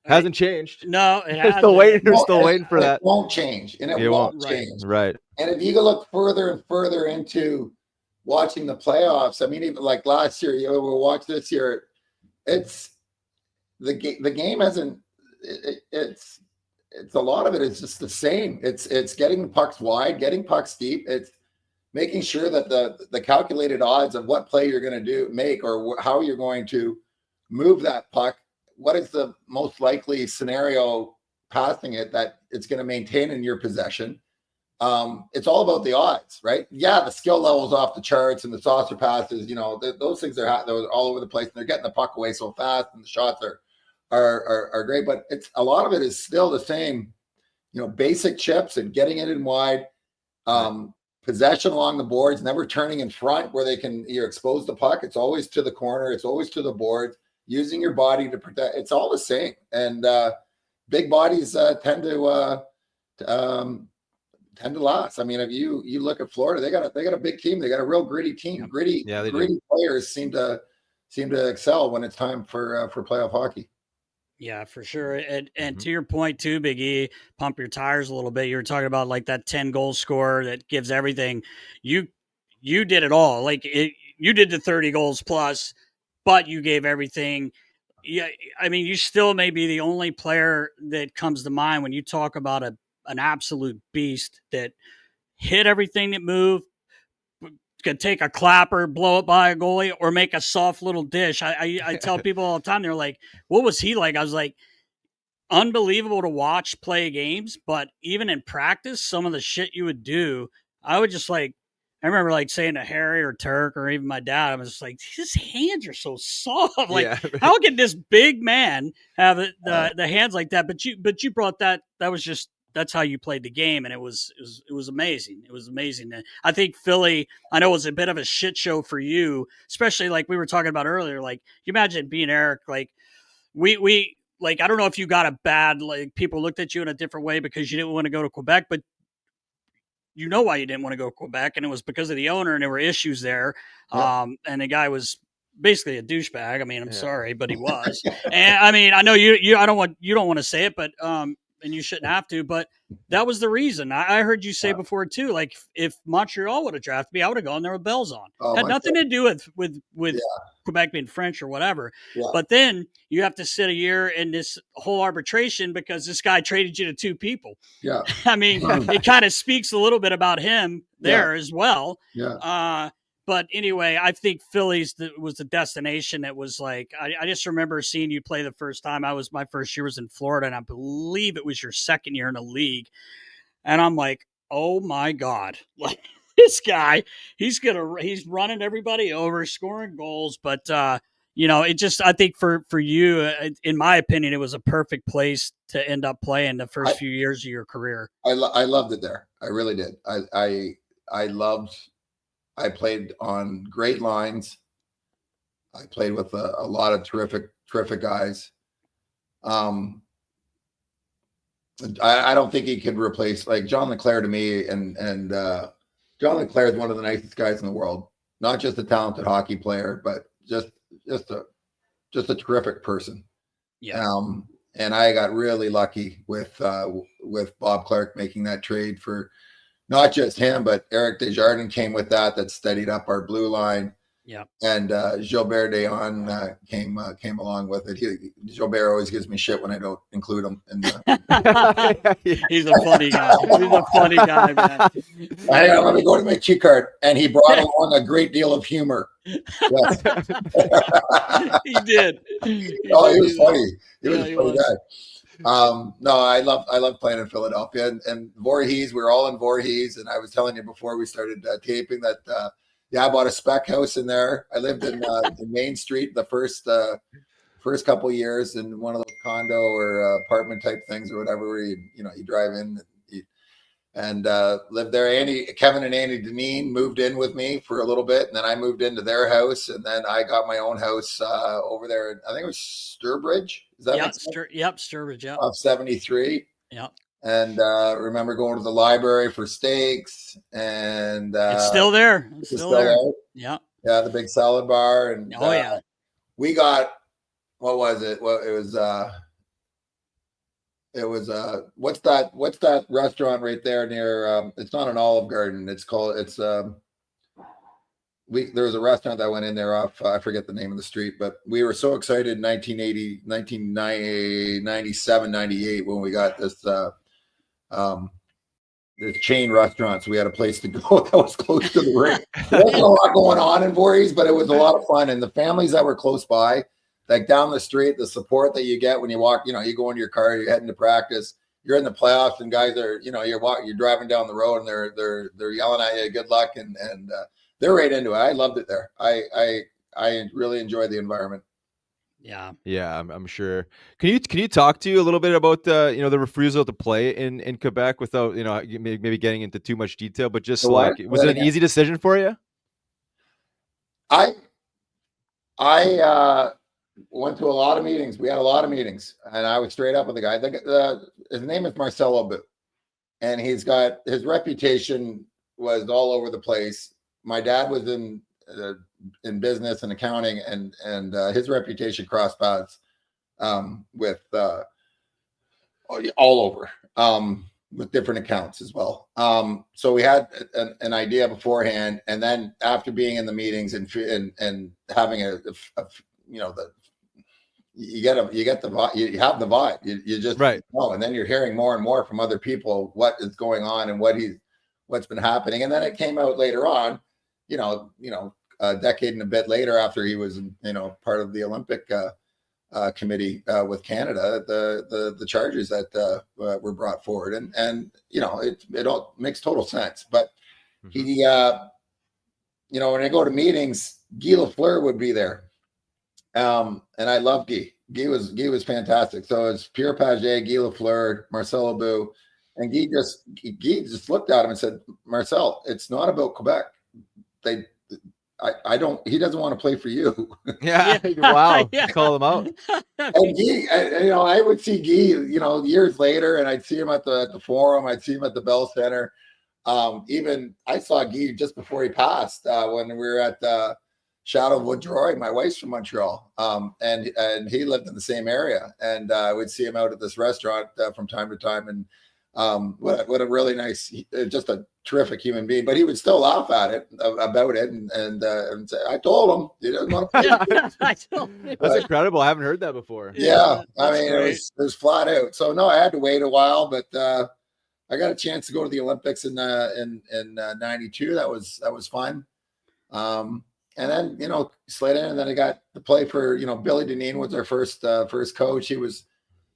hasn't changed. No, it hasn't. We're still waiting for that. It won't change, and it won't change. Right. And if you can look further and further into watching the playoffs, I mean, even like last year, we'll watch this year. It's the game hasn't. It's a lot of it is just the same. It's getting pucks wide, getting pucks deep. It's making sure that the calculated odds of what play you're going to make or how you're going to move that puck. What is the most likely scenario passing it that it's going to maintain in your possession? It's all about the odds, right? Yeah, the skill level's off the charts and the saucer passes, those things are all over the place and they're getting the puck away so fast and the shots are great, but it's a lot of it is still the same, basic chips and getting it in wide, possession along the boards, never turning in front where you're expose the puck. It's always to the corner. It's always to the boards, using your body to protect. It's all the same. And big bodies tend to last. I mean, if you look at Florida, they got a big team. They got a real gritty team. Gritty players seem to excel when it's time for playoff hockey. Yeah, for sure. And to your point too, Big E, pump your tires a little bit. You were talking about like that 10 goal scorer that gives everything. You did it all. Like you did the 30 goals plus, but you gave everything. Yeah, I mean, you still may be the only player that comes to mind when you talk about an absolute beast that hit everything that moved, could take a clapper, blow it by a goalie, or make a soft little dish. I tell people all the time, they're like, what was he like? I was like, unbelievable to watch play games, but even in practice, some of the shit you would do, I would just like, I remember like saying to Harry or Turk or even my dad, I was just like, his hands are so soft. Like, Yeah. how can this big man have the hands like that? But you brought that was just, that's how you played the game, and it was amazing. It was amazing. And I think Philly, I know it was a bit of a shit show for you, especially like we were talking about earlier. Like, you imagine being Eric, like we like, I don't know if you got a bad, like, people looked at you in a different way because you didn't want to go to Quebec, but you know why you didn't want to go to Quebec, and it was because of the owner, and there were issues there. And the guy was basically a douchebag. I mean, I'm sorry, but he was. And I mean, I know you don't want to say it, but and you shouldn't have to, but that was the reason. I heard you say before too, like, if Montreal would have drafted me, I would have gone there with bells on. Had nothing to do with Quebec being French or whatever. Yeah. But then you have to sit a year in this whole arbitration because this guy traded you to two people. Yeah. I mean, it kind of speaks a little bit about him there as well. Yeah. But anyway, I think Philly's was the destination that was like, I just remember seeing you play the first time. My first year was in Florida, and I believe it was your second year in the league. And I'm like, oh my God, like, this guy, he's running everybody over, scoring goals. But, it just, I think for you, in my opinion, it was a perfect place to end up playing the first few years of your career. I loved it there. I really did. I played on great lines. I played with a lot of terrific guys. I don't think he could replace, like, John LeClair to me, and John LeClair is one of the nicest guys in the world. Not just a talented hockey player, but just a terrific person. Yeah. And I got really lucky with Bob Clark making that trade for not just him, but Eric Desjardins came with that steadied up our blue line. Yeah. And Gilbert Deon came along with it. Gilbert always gives me shit when I don't include him. He's a funny guy. He's a funny guy, man. Let me go to my cheat card. And he brought along a great deal of humor. Yes. He did. He was funny. He was a funny guy. No, I love playing in Philadelphia, and Voorhees. We were all in Voorhees, and I was telling you before we started taping that I bought a spec house in there. I lived in Main Street the first couple of years in one of those condo or apartment type things or whatever, where you drive in and lived there. Kevin and Andy Deneen moved in with me for a little bit, and then I moved into their house, and then I got my own house over there. I think it was Sturbridge. Is that Sturbridge, yeah. Of 73. Yeah. And remember going to the library for steaks, and it's still there. It's still there. Yeah. Yeah, the big salad bar, and we got, what was it? Well, it was what's that restaurant right there near? It's not an Olive Garden. There was a restaurant that went in there off, I forget the name of the street, but we were so excited in 1997, 98 when we got this chain restaurant. So we had a place to go that was close to the rink. There wasn't a lot going on in Voorhees, but it was a lot of fun. And the families that were close by, like down the street, the support that you get when you walk, you go into your car, you're heading to practice, you're in the playoffs, and guys are, you're driving down the road, and they're yelling at you, good luck, and they're right into it. I loved it there. I really enjoyed the environment. Yeah. Yeah, I'm sure. Can you talk to you a little bit about the refusal to play in Quebec without maybe getting into too much detail, but just was it an easy decision for you? I went to a lot of meetings. We had a lot of meetings, and I was straight up with the guy. His name is Marcelo Bu, and his reputation was all over the place. My dad was in business and accounting, and his reputation crossed paths with all over with different accounts as well. So we had an idea beforehand, and then after being in the meetings and having you get the vibe. You have the vibe. You just know, and then you're hearing more and more from other people what is going on and what's been happening. And then it came out later on, a decade and a bit later, after he was part of the Olympic committee with Canada, the charges that were brought forward, and it all makes total sense. But he, when I go to meetings, Guy Lafleur would be there. And I love Guy. Guy was fantastic. So it's Pierre Pagé, Guy Lafleur, Marcel Aubut, and Guy just looked at him and said, "Marcel, it's not about Quebec. He doesn't want to play for you." Yeah. Wow. Yeah. Call him out. And Guy, I would see Guy, years later, and I'd see him at the Forum. I'd see him at the Bell Center. Even I saw Guy just before he passed when we were at Shadow Vaudreuil. My wife's from Montreal, and he lived in the same area, and I would see him out at this restaurant from time to time. And what a really nice, just a terrific human being. But he would still laugh at it about it, and say, "I told him he doesn't want to play." That's incredible. I haven't heard that before. Yeah, I mean, it was flat out. So no, I had to wait a while, but I got a chance to go to the Olympics in '92. That was fun. And then, slid in, and then I got to play for, Billy Dineen was our first coach. He was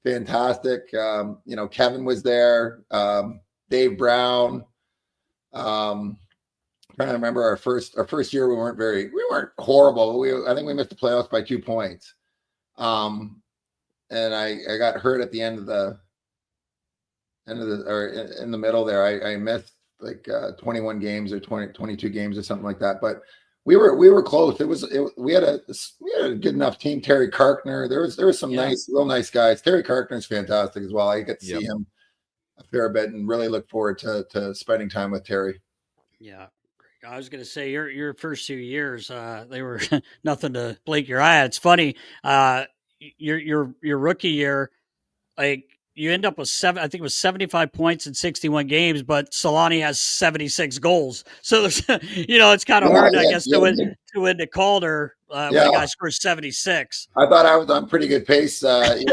fantastic. Kevin was there. Dave Brown. Trying to remember our first year. We weren't horrible. I think we missed the playoffs by 2 points. And I got hurt at the end of the or in the middle there. I missed like 21 games or 22 games or something like that. But we were close. We had a good enough team. Torey Krug. There was some real nice guys. Torey Krug is fantastic as well. I get to see him a fair bit and really look forward to spending time with Torey. Yeah. I was going to say your first 2 years, they were nothing to blink your eye at. It's funny. Your rookie year, like, you end up with 75 points in 61 games, but Solani has 76 goals. So there's, it's kind of hard, I guess, to win to Calder when the guy scores 76. I thought I was on pretty good pace, getting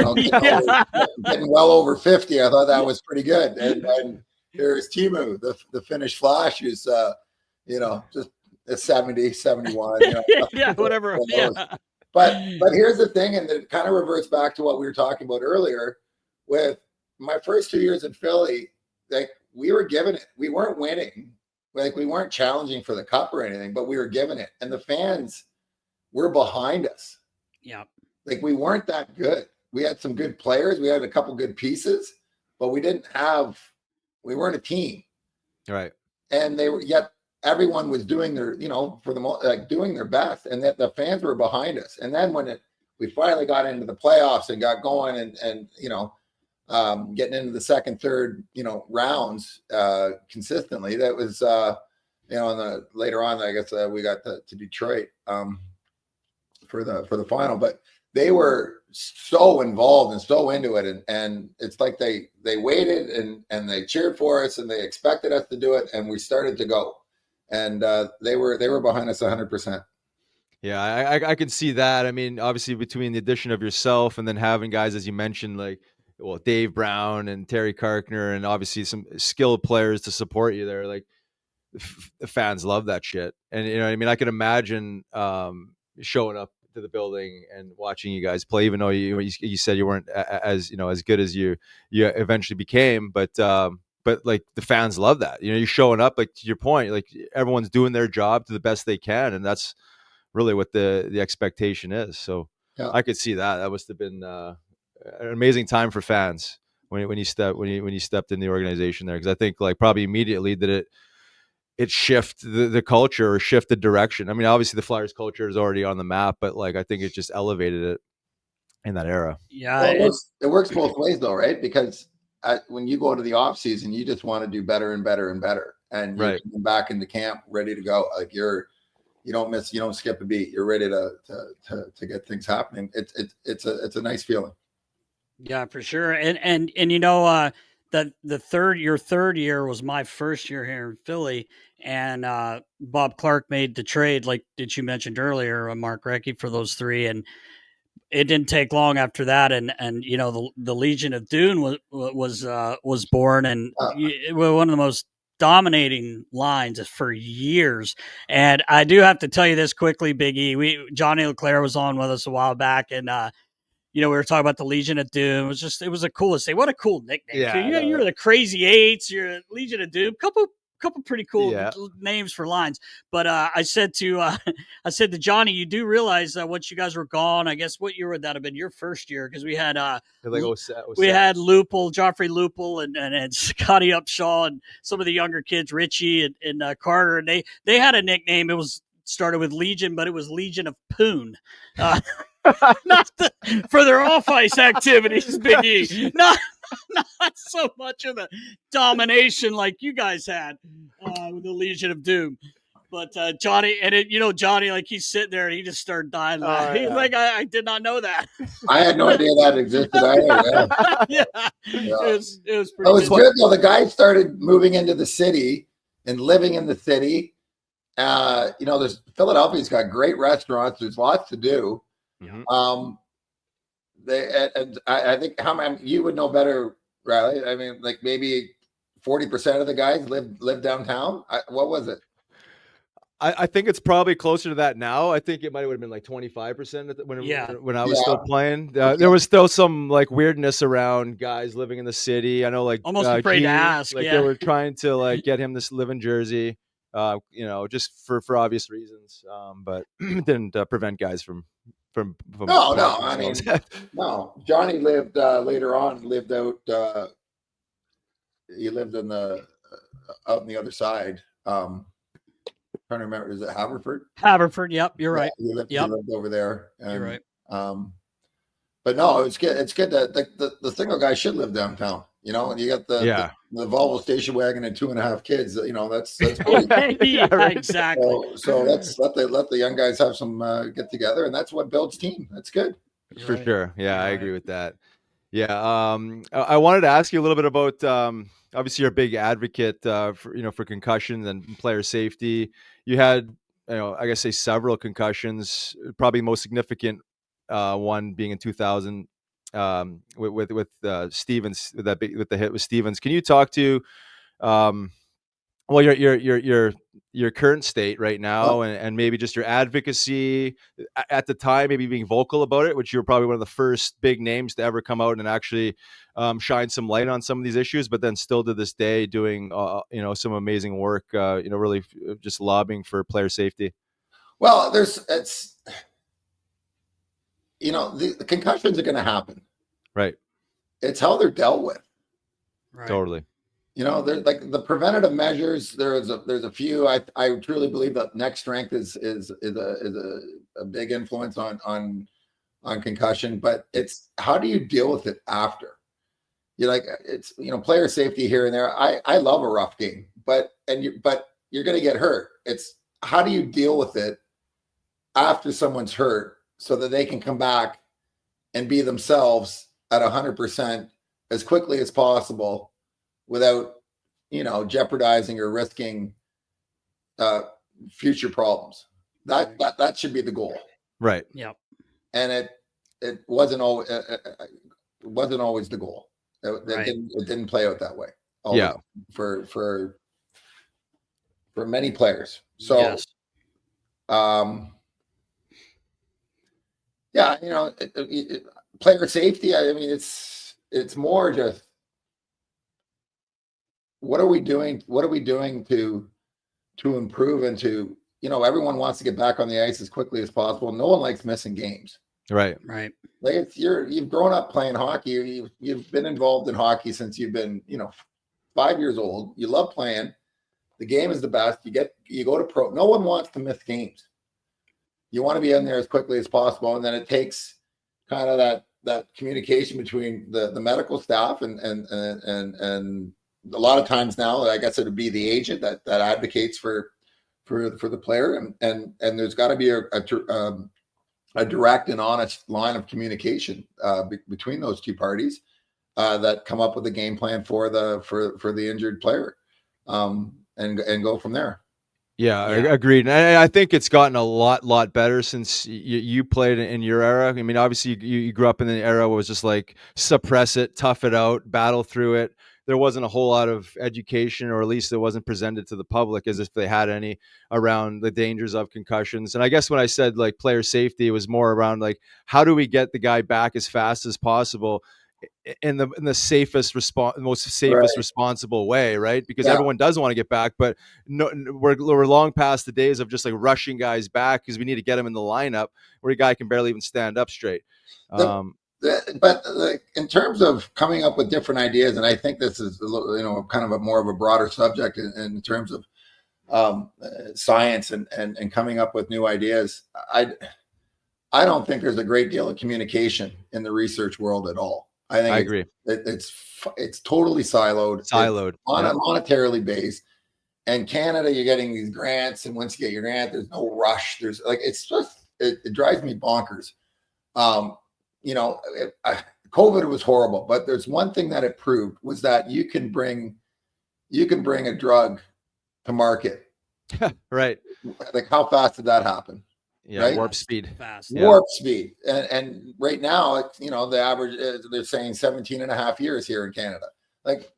well over 50. I thought that was pretty good. And here's Timu, the Finnish Flash, who's, just a 70, 71. Whatever. But here's the thing, and it kind of reverts back to what we were talking about earlier. With my first 2 years in Philly, like, we were given it. We weren't winning. Like, we weren't challenging for the cup or anything, but we were given it. And the fans were behind us. Yeah. Like, we weren't that good. We had some good players. We had a couple good pieces, but we weren't a team. Right. And yet everyone was doing their, doing their best, and that the fans were behind us. And then when we finally got into the playoffs and got going and getting into the second, third, rounds consistently. That was, later on, I guess we got to Detroit for the final. But they were so involved and so into it, and it's like they waited and they cheered for us and they expected us to do it, and we started to go, and they were behind us 100%. Yeah, I could see that. I mean, obviously between the addition of yourself and then having guys, as you mentioned, like, Dave Brown and Torey Krug, and obviously some skilled players to support you there. Like, the fans love that shit. And, I mean, I could imagine showing up to the building and watching you guys play, even though you said you weren't as good as you eventually became. But like, the fans love that. You're showing up, like, to your point, like, everyone's doing their job to the best they can. And that's really what the expectation is. So I could see that. That must have been an amazing time for fans when you stepped in the organization there, because I think, like, probably immediately did it shift the culture or shift the direction. I mean, obviously the Flyers culture is already on the map, but, like, I think it just elevated it in that era. Yeah, well, it works both ways though, right? Because when you go into the off season, you just want to do better and better and better, and you're coming back into camp ready to go. Like, you don't miss, you don't skip a beat. You're ready to get things happening. It's a nice feeling. Yeah, for sure. And your third year was my first year here in Philly, and Bob Clark made the trade, like that you mentioned earlier, Mark Recchi, for those three. And it didn't take long after that, and the Legion of Doom was born, and one of the most dominating lines for years. And I do have to tell you this quickly, Big E. Johnny Leclerc was on with us a while back, and we were talking about the Legion of Doom. It was the coolest thing. What a cool nickname! Yeah, you're the Crazy Eights. You're Legion of Doom. Couple pretty cool names for lines. But I said to Johnny, you do realize that once you guys were gone, I guess what year would that have been? Your first year, because we had had Lupul, Joffrey Lupul, and Scotty Upshaw, and some of the younger kids, Richie and Carter, and they had a nickname. It was started with Legion, but it was Legion of Poon. Not for their off-ice activities, Big E. Not so much of the domination like you guys had with the Legion of Doom. But Johnny, Johnny, like he's sitting there and he just started dying laughing. He's like, I did not know that. I had no idea that existed either. Yeah. It was pretty. It was good though. The guy started moving into the city and living in the city. Philadelphia's got great restaurants. There's lots to do. Mm-hmm. I think you would know better, Riley. I mean, like maybe 40% of the guys live downtown. What was it? I think it's probably closer to that now. I think it might have been like 25% when I was still playing. There was still some like weirdness around guys living in the city. I know, like almost afraid to ask. Like they were trying to like get him to live in Jersey, just for obvious reasons. But didn't prevent guys from. No. I mean, no. Johnny lived later on. Lived out. He lived in out on the other side. Trying to remember, is it Haverford? Haverford, yep, you're right. He lived over there. And, you're right. But no, it's good. It's good that the single guy should live downtown. And you got the Volvo station wagon and 2.5 kids. That's cool. Right. Exactly. So let's let the young guys have some get together, and that's what builds team. That's good. For sure. Yeah, I agree with that. Yeah. I wanted to ask you a little bit about. Obviously, you're a big advocate for concussions and player safety. You had, I guess, several concussions. Probably the most significant one being in 2000 with Stevens, with the hit with Stevens. Can you talk to your current state right now, and maybe just your advocacy at the time, maybe being vocal about it, which you were probably one of the first big names to ever come out and actually shine some light on some of these issues, but then still to this day doing some amazing work, really just lobbying for player safety. Well, the concussions are going to happen, right? It's how they're dealt with, right? Totally. There's like the preventative measures. There's a few. I truly believe that neck strength is a big influence on concussion, but it's how do you deal with it after? It's player safety here and there. I love a rough game, but you're going to get hurt. It's how do you deal with it after someone's hurt so that they can come back and be themselves at 100% as quickly as possible, without, jeopardizing or risking future problems. That should be the goal, right? Yep. And it wasn't always the goal. It didn't play out that way. For many players. So, yes. Player safety. I mean, it's more just. What are we doing? What are we doing to improve and to, everyone wants to get back on the ice as quickly as possible. No one likes missing games. Right. Like you've grown up playing hockey. You've been involved in hockey since you've been, 5 years old. You love playing. The game is the best. You go to pro. No one wants to miss games. You want to be in there as quickly as possible. And then it takes kind of that communication between the medical staff and a lot of times now, I guess it would be the agent that advocates for the player, and there's got to be a direct and honest line of communication between those two parties that come up with a game plan for the injured player, and go from there. Yeah, agreed. And I think it's gotten a lot better since you played in your era. I mean, obviously you grew up in the era where it was just like suppress it, tough it out, battle through it. There wasn't a whole lot of education, or at least it wasn't presented to the public as if they had any around the dangers of concussions. And I guess when I said like player safety, it was more around like, how do we get the guy back as fast as possible in the safest responsible way, right? Because everyone does want to get back, but no, we're long past the days of just like rushing guys back because we need to get them in the lineup where a guy can barely even stand up straight. But in terms of coming up with different ideas, and I think this is kind of more of a broader subject in terms of science and coming up with new ideas. I don't think there's a great deal of communication in the research world at all. I agree. It's totally siloed. It's monetarily based. And Canada, you're getting these grants, and once you get your grant, there's no rush. There's like it drives me bonkers. COVID was horrible, but there's one thing that it proved was that you can bring a drug to market. Right. Like how fast did that happen? Yeah, right? Warp speed. Fast. Warp speed. And right now, it's, the average, they're saying 17 and a half years here in Canada. Like,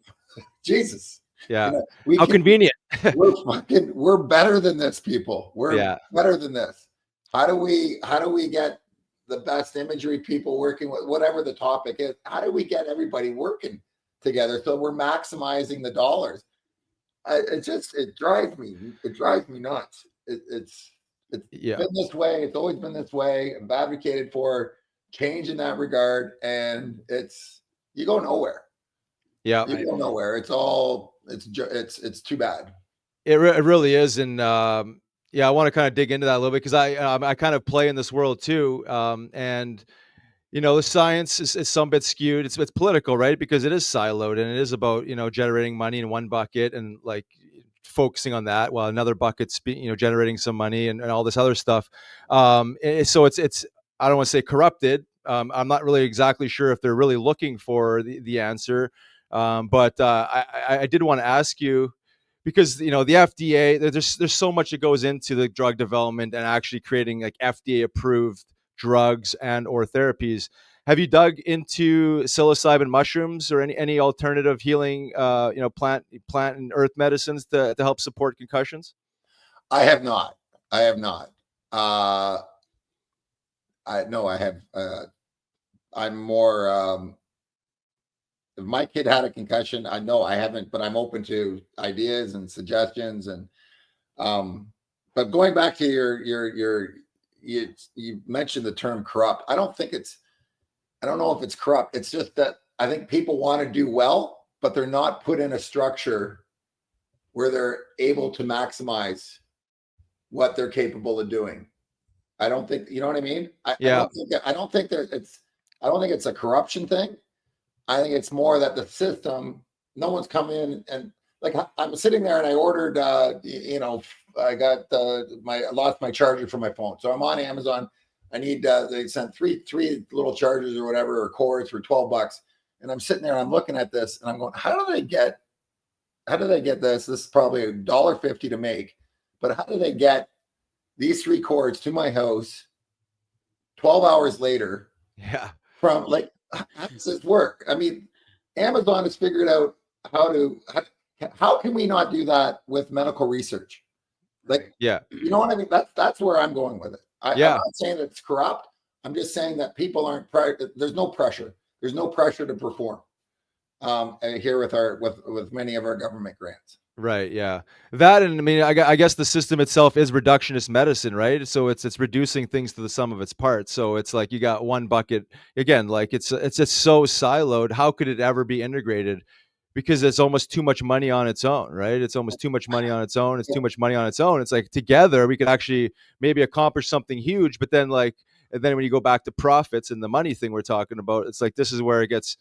Jesus. Yeah. How convenient. we're better than this, people. We're better than this. How do we get the best imagery people working with whatever the topic is? How do we get everybody working together so we're maximizing the dollars? It drives me nuts. It's been this way. It's always been this way. I've advocated for change in that regard, and you go nowhere. Yeah, you go nowhere. It's too bad. It really is, and I want to kind of dig into that a little bit because I kind of play in this world too, and the science is some bit skewed. It's political, right? Because it is siloed and it is about generating money in one bucket and like focusing on that while another bucket's generating some money and all this other stuff. So it's I don't want to say corrupted. I'm not really exactly sure if they're really looking for the answer. But I did want to ask you, because the FDA, there's so much that goes into the drug development and actually creating like FDA approved drugs and or therapies. Have you dug into psilocybin mushrooms or any alternative healing, plant and earth medicines to help support concussions? I have not. I have. I'm more. If my kid had a concussion, I know I haven't, but I'm open to ideas and suggestions. And but going back to you mentioned the term corrupt. I don't know if it's corrupt. It's just that I think people want to do well, but they're not put in a structure where they're able to maximize what they're capable of doing. I don't think, you know what I mean? I don't think it's a corruption thing. I think it's more that the system, no one's come in and like I'm sitting there and I ordered, I lost my charger for my phone. So I'm on Amazon. I need, they sent three little chargers or whatever, or cords for $12. And I'm sitting there and I'm looking at this and I'm going, how do they get this? This is probably $1.50 to make, but how do they get these 3 cords to my house 12 hours later? Yeah. From like, how does this work? I mean, Amazon has figured out how can we not do that with medical research? Like, yeah, you know what I mean? That's where I'm going with it. I'm not saying that it's corrupt. I'm just saying that people aren't. There's no pressure. There's no pressure to perform. Here with many of our government grants. Right. Yeah. That, and I mean, I guess the system itself is reductionist medicine, right? So it's reducing things to the sum of its parts. So it's like you got one bucket again. Like it's just so siloed. How could it ever be integrated? Because it's almost too much money on its own, right? It's almost too much money on its own. It's too much money on its own. It's like together we could actually maybe accomplish something huge. But then and then when you go back to profits and the money thing we're talking about, it's like this is where it gets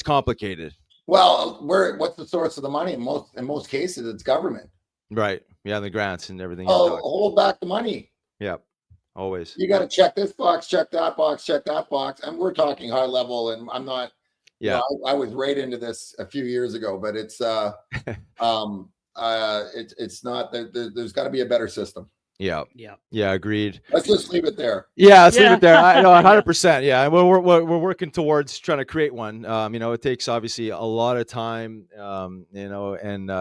complicated. Well, what's the source of the money? In most cases, it's government. Right. Yeah, the grants and everything. Oh, hold back the money. Yeah, always. You got to check this box, check that box, check that box. And we're talking high level, and I'm not. Yeah, I was right into this a few years ago, but it's it's not. There's got to be a better system. Yeah. Yeah. Yeah. Agreed. Let's just leave it there. Yeah. Let's leave it there. I know 100%. Yeah. We're working towards trying to create one. It takes obviously a lot of time, and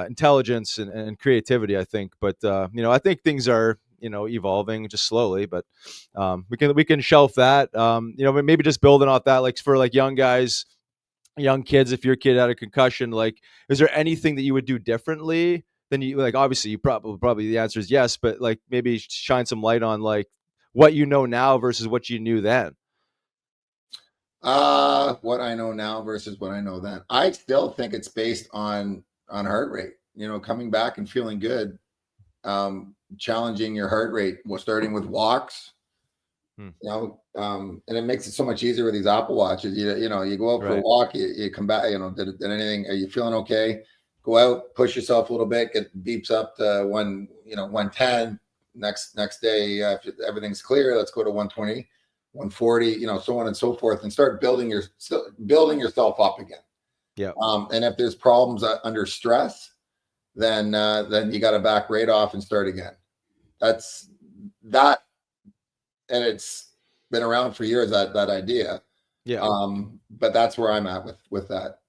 intelligence and creativity, I think. But, I think things are, evolving just slowly, but, we can shelf that, maybe just building off that, like for like young guys, young kids, if your kid had a concussion, like, is there anything that you would do differently than you, like, obviously you probably the answer is yes, but like maybe shine some light on like what you know now versus what you knew then. What I know now versus what I know then. I still think it's based on heart rate, coming back and feeling good, challenging your heart rate, starting with walks, and it makes it so much easier with these Apple Watches. You go out for a walk, you come back, did anything, are you feeling okay? Go out, push yourself a little bit, get beeps up to 110. Next day, if everything's clear, let's go to 120, 140, so on and so forth, and start building yourself up again. Yeah. And if there's problems under stress, then you got to back right off and start again. That's that. And it's been around for years, that idea. Yeah. But that's where I'm at with that.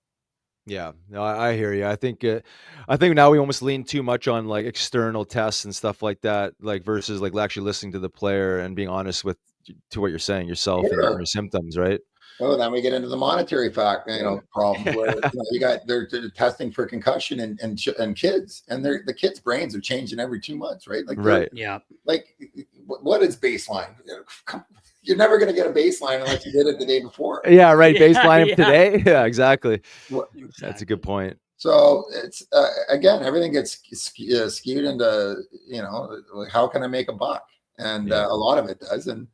Yeah, no, I hear you. I think now we almost lean too much on like external tests and stuff like that, like versus like actually listening to the player and being honest to what you're saying yourself and your symptoms, right? Well, then we get into the monetary problem where they're testing for concussion and kids, and the kids' brains are changing every 2 months, right? Like, right? Yeah. Like, what is baseline? You're never going to get a baseline unless you did it the day before. Yeah, right. Baseline of today. Yeah, exactly. That's a good point. So it's again, everything gets skewed into how can I make a buck, and a lot of it does. And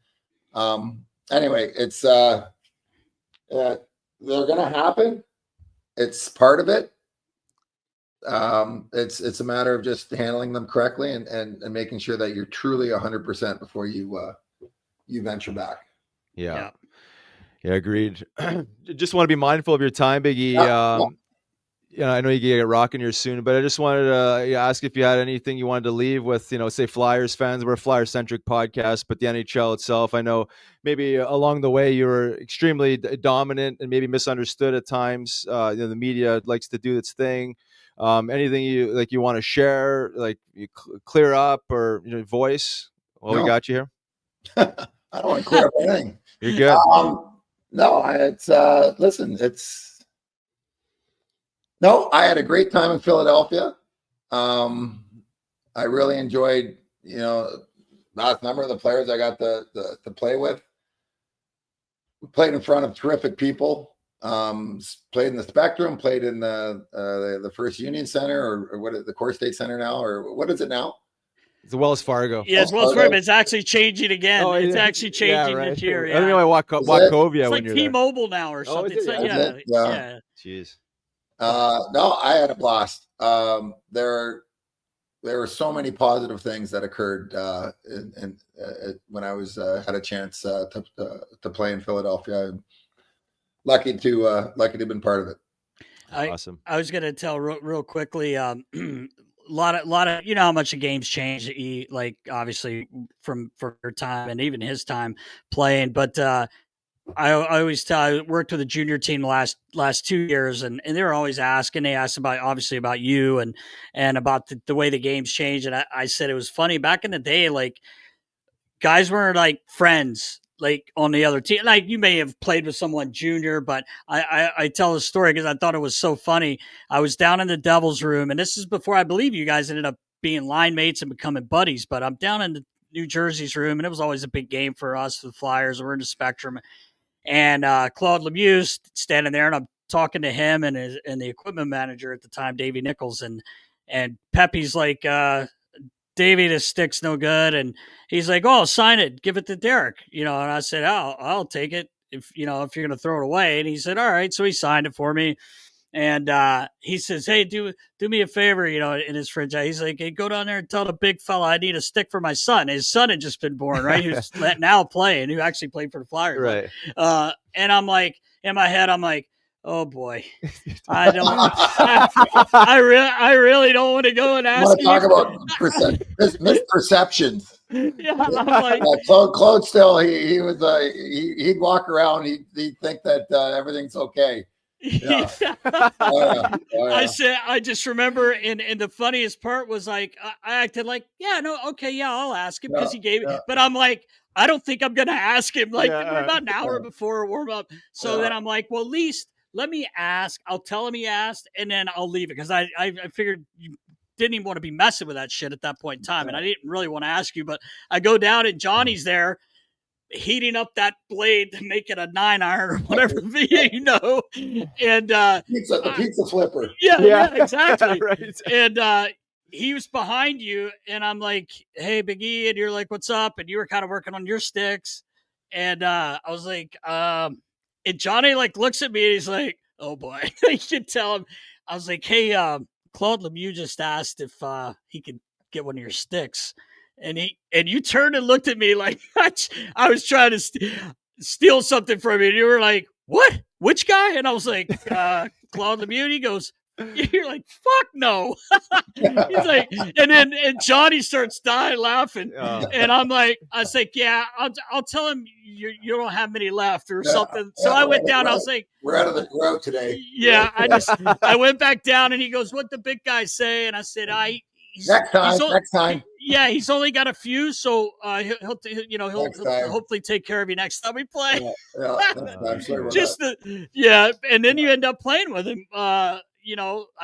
anyway, it's they're going to happen. It's part of it. It's a matter of just handling them correctly and making sure that you're truly 100% before you venture back. Yeah, agreed. Just want to be mindful of your time, Biggie. I know you get rocking here soon, but I just wanted to ask if you had anything you wanted to leave with, say Flyers fans. We're a Flyer-centric podcast, but the NHL itself, I know maybe along the way you were extremely dominant and maybe misunderstood at times. The media likes to do its thing. Anything you want to share, like you clear up or voice while we got you here? I don't want to clear up anything. You're good. I had a great time in Philadelphia. I really enjoyed, last number of the players I got to play with. We played in front of terrific people. Played in the Spectrum, played in the First Union Center, or what is the Core State Center now, or what is it now? It's Wells Fargo. Yeah, it's Wells Fargo. It's actually changing again. Oh, it's actually changing this year. I don't know why Wachovia. It's like T-Mobile now or something. Yeah. Jeez. No, I had a blast. There were so many positive things that occurred when I had a chance to play in Philadelphia. I'm lucky to have been part of it. Awesome. I was going to tell real quickly. A lot of how much the game's changed. Like obviously from your time and even his time playing, but I always tell. I worked with a junior team the last 2 years, and they were always asking. They asked about you and about the way the game's changed. And I said it was funny back in the day. Like guys weren't like friends like on the other team. Like you may have played with someone junior, but I tell the story because I thought it was so funny. I was down in the Devil's room, and this is before I believe you guys ended up being line mates and becoming buddies. But I'm down in the New Jersey's room, and it was always a big game for us, the Flyers. We're in the Spectrum. And Claude Lemieux standing there, and I'm talking to him and the equipment manager at the time, Davey Nichols, and Pepe's like, Davey, this stick's no good, and he's like, "Oh, sign it, give it to Derek," And I said, I'll take it if you're going to throw it away." And he said, "All right," so he signed it for me. And he says, "Hey, do me a favor," in his fridge. He's like, "Hey, go down there and tell the big fella I need a stick for my son." His son had just been born, right? Who's now playing, who actually played for the Flyers. Right. And I'm like, in my head, I'm like, Oh boy, I don't. I really don't want to go and ask. Want to talk about misperceptions? Yeah, I'm like, Claude still he was he'd walk around, he'd think that everything's okay. Yeah. I just remember, and the funniest part was like, I acted like, yeah, no, okay, yeah, I'll ask him because he gave it. But I'm like, I don't think I'm going to ask him. Like, we're about an hour before warm up. So then I'm like, well, at least let me ask. I'll tell him he asked, and then I'll leave it because I figured you didn't even want to be messing with that shit at that point in time. And I didn't really want to ask you, but I go down and Johnny's there, heating up that blade to make it a 9-iron or whatever, and the pizza flipper. Yeah, exactly. Right. And he was behind you, and I'm like, hey, Big E, and you're like, what's up? And you were kind of working on your sticks, and I was like, and Johnny like looks at me and he's like, oh boy. You should tell him. I was like, hey, Claude Lemieux just asked if he could get one of your sticks. And you turned and looked at me like I was trying to steal something from you. And you were like, what? Which guy? And I was like, Claude Lemieux. And he goes, you're like, fuck no. He's like, and Johnny starts dying laughing. And I'm like, I was like, yeah, I'll tell him you don't have many left or something. So I went down. I was like, we're out today. Yeah, I went back down, and he goes, what the big guy say? And I said, next time. Yeah, he's only got a few, so he'll hopefully take care of you next time we play. And then you end up playing with him. I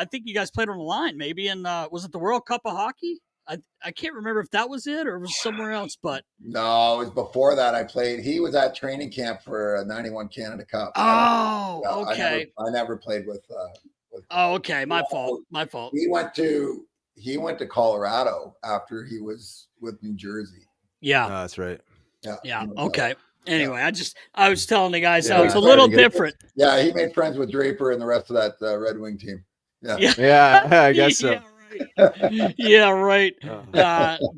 think you guys played on the line, maybe. And was it the World Cup of Hockey? I can't remember if that was it or it was somewhere else. But no, it was before that. I played. He was at training camp for a '91 Canada Cup. Oh, okay. I never played with. Oh, okay. My fault. He went to Colorado after he was with New Jersey. Yeah, that's right. Yeah. Okay. Anyway, I was telling the guys how it's a little different. Yeah, he made friends with Draper and the rest of that Red Wing team. Yeah, I guess so. Yeah, right.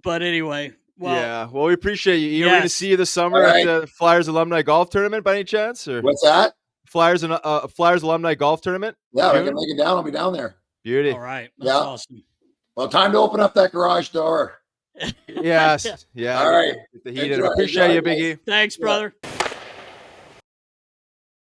But anyway, well, we appreciate you. You're going to see you this summer at the Flyers Alumni Golf Tournament by any chance? Or what's that? Flyers Alumni Golf Tournament. Yeah, we can make it down. I'll be down there. Beauty. All right. That's awesome. Well, time to open up that garage door. Yes. Yeah. All right. Get the heat in. Appreciate you, Biggie. Thanks, brother.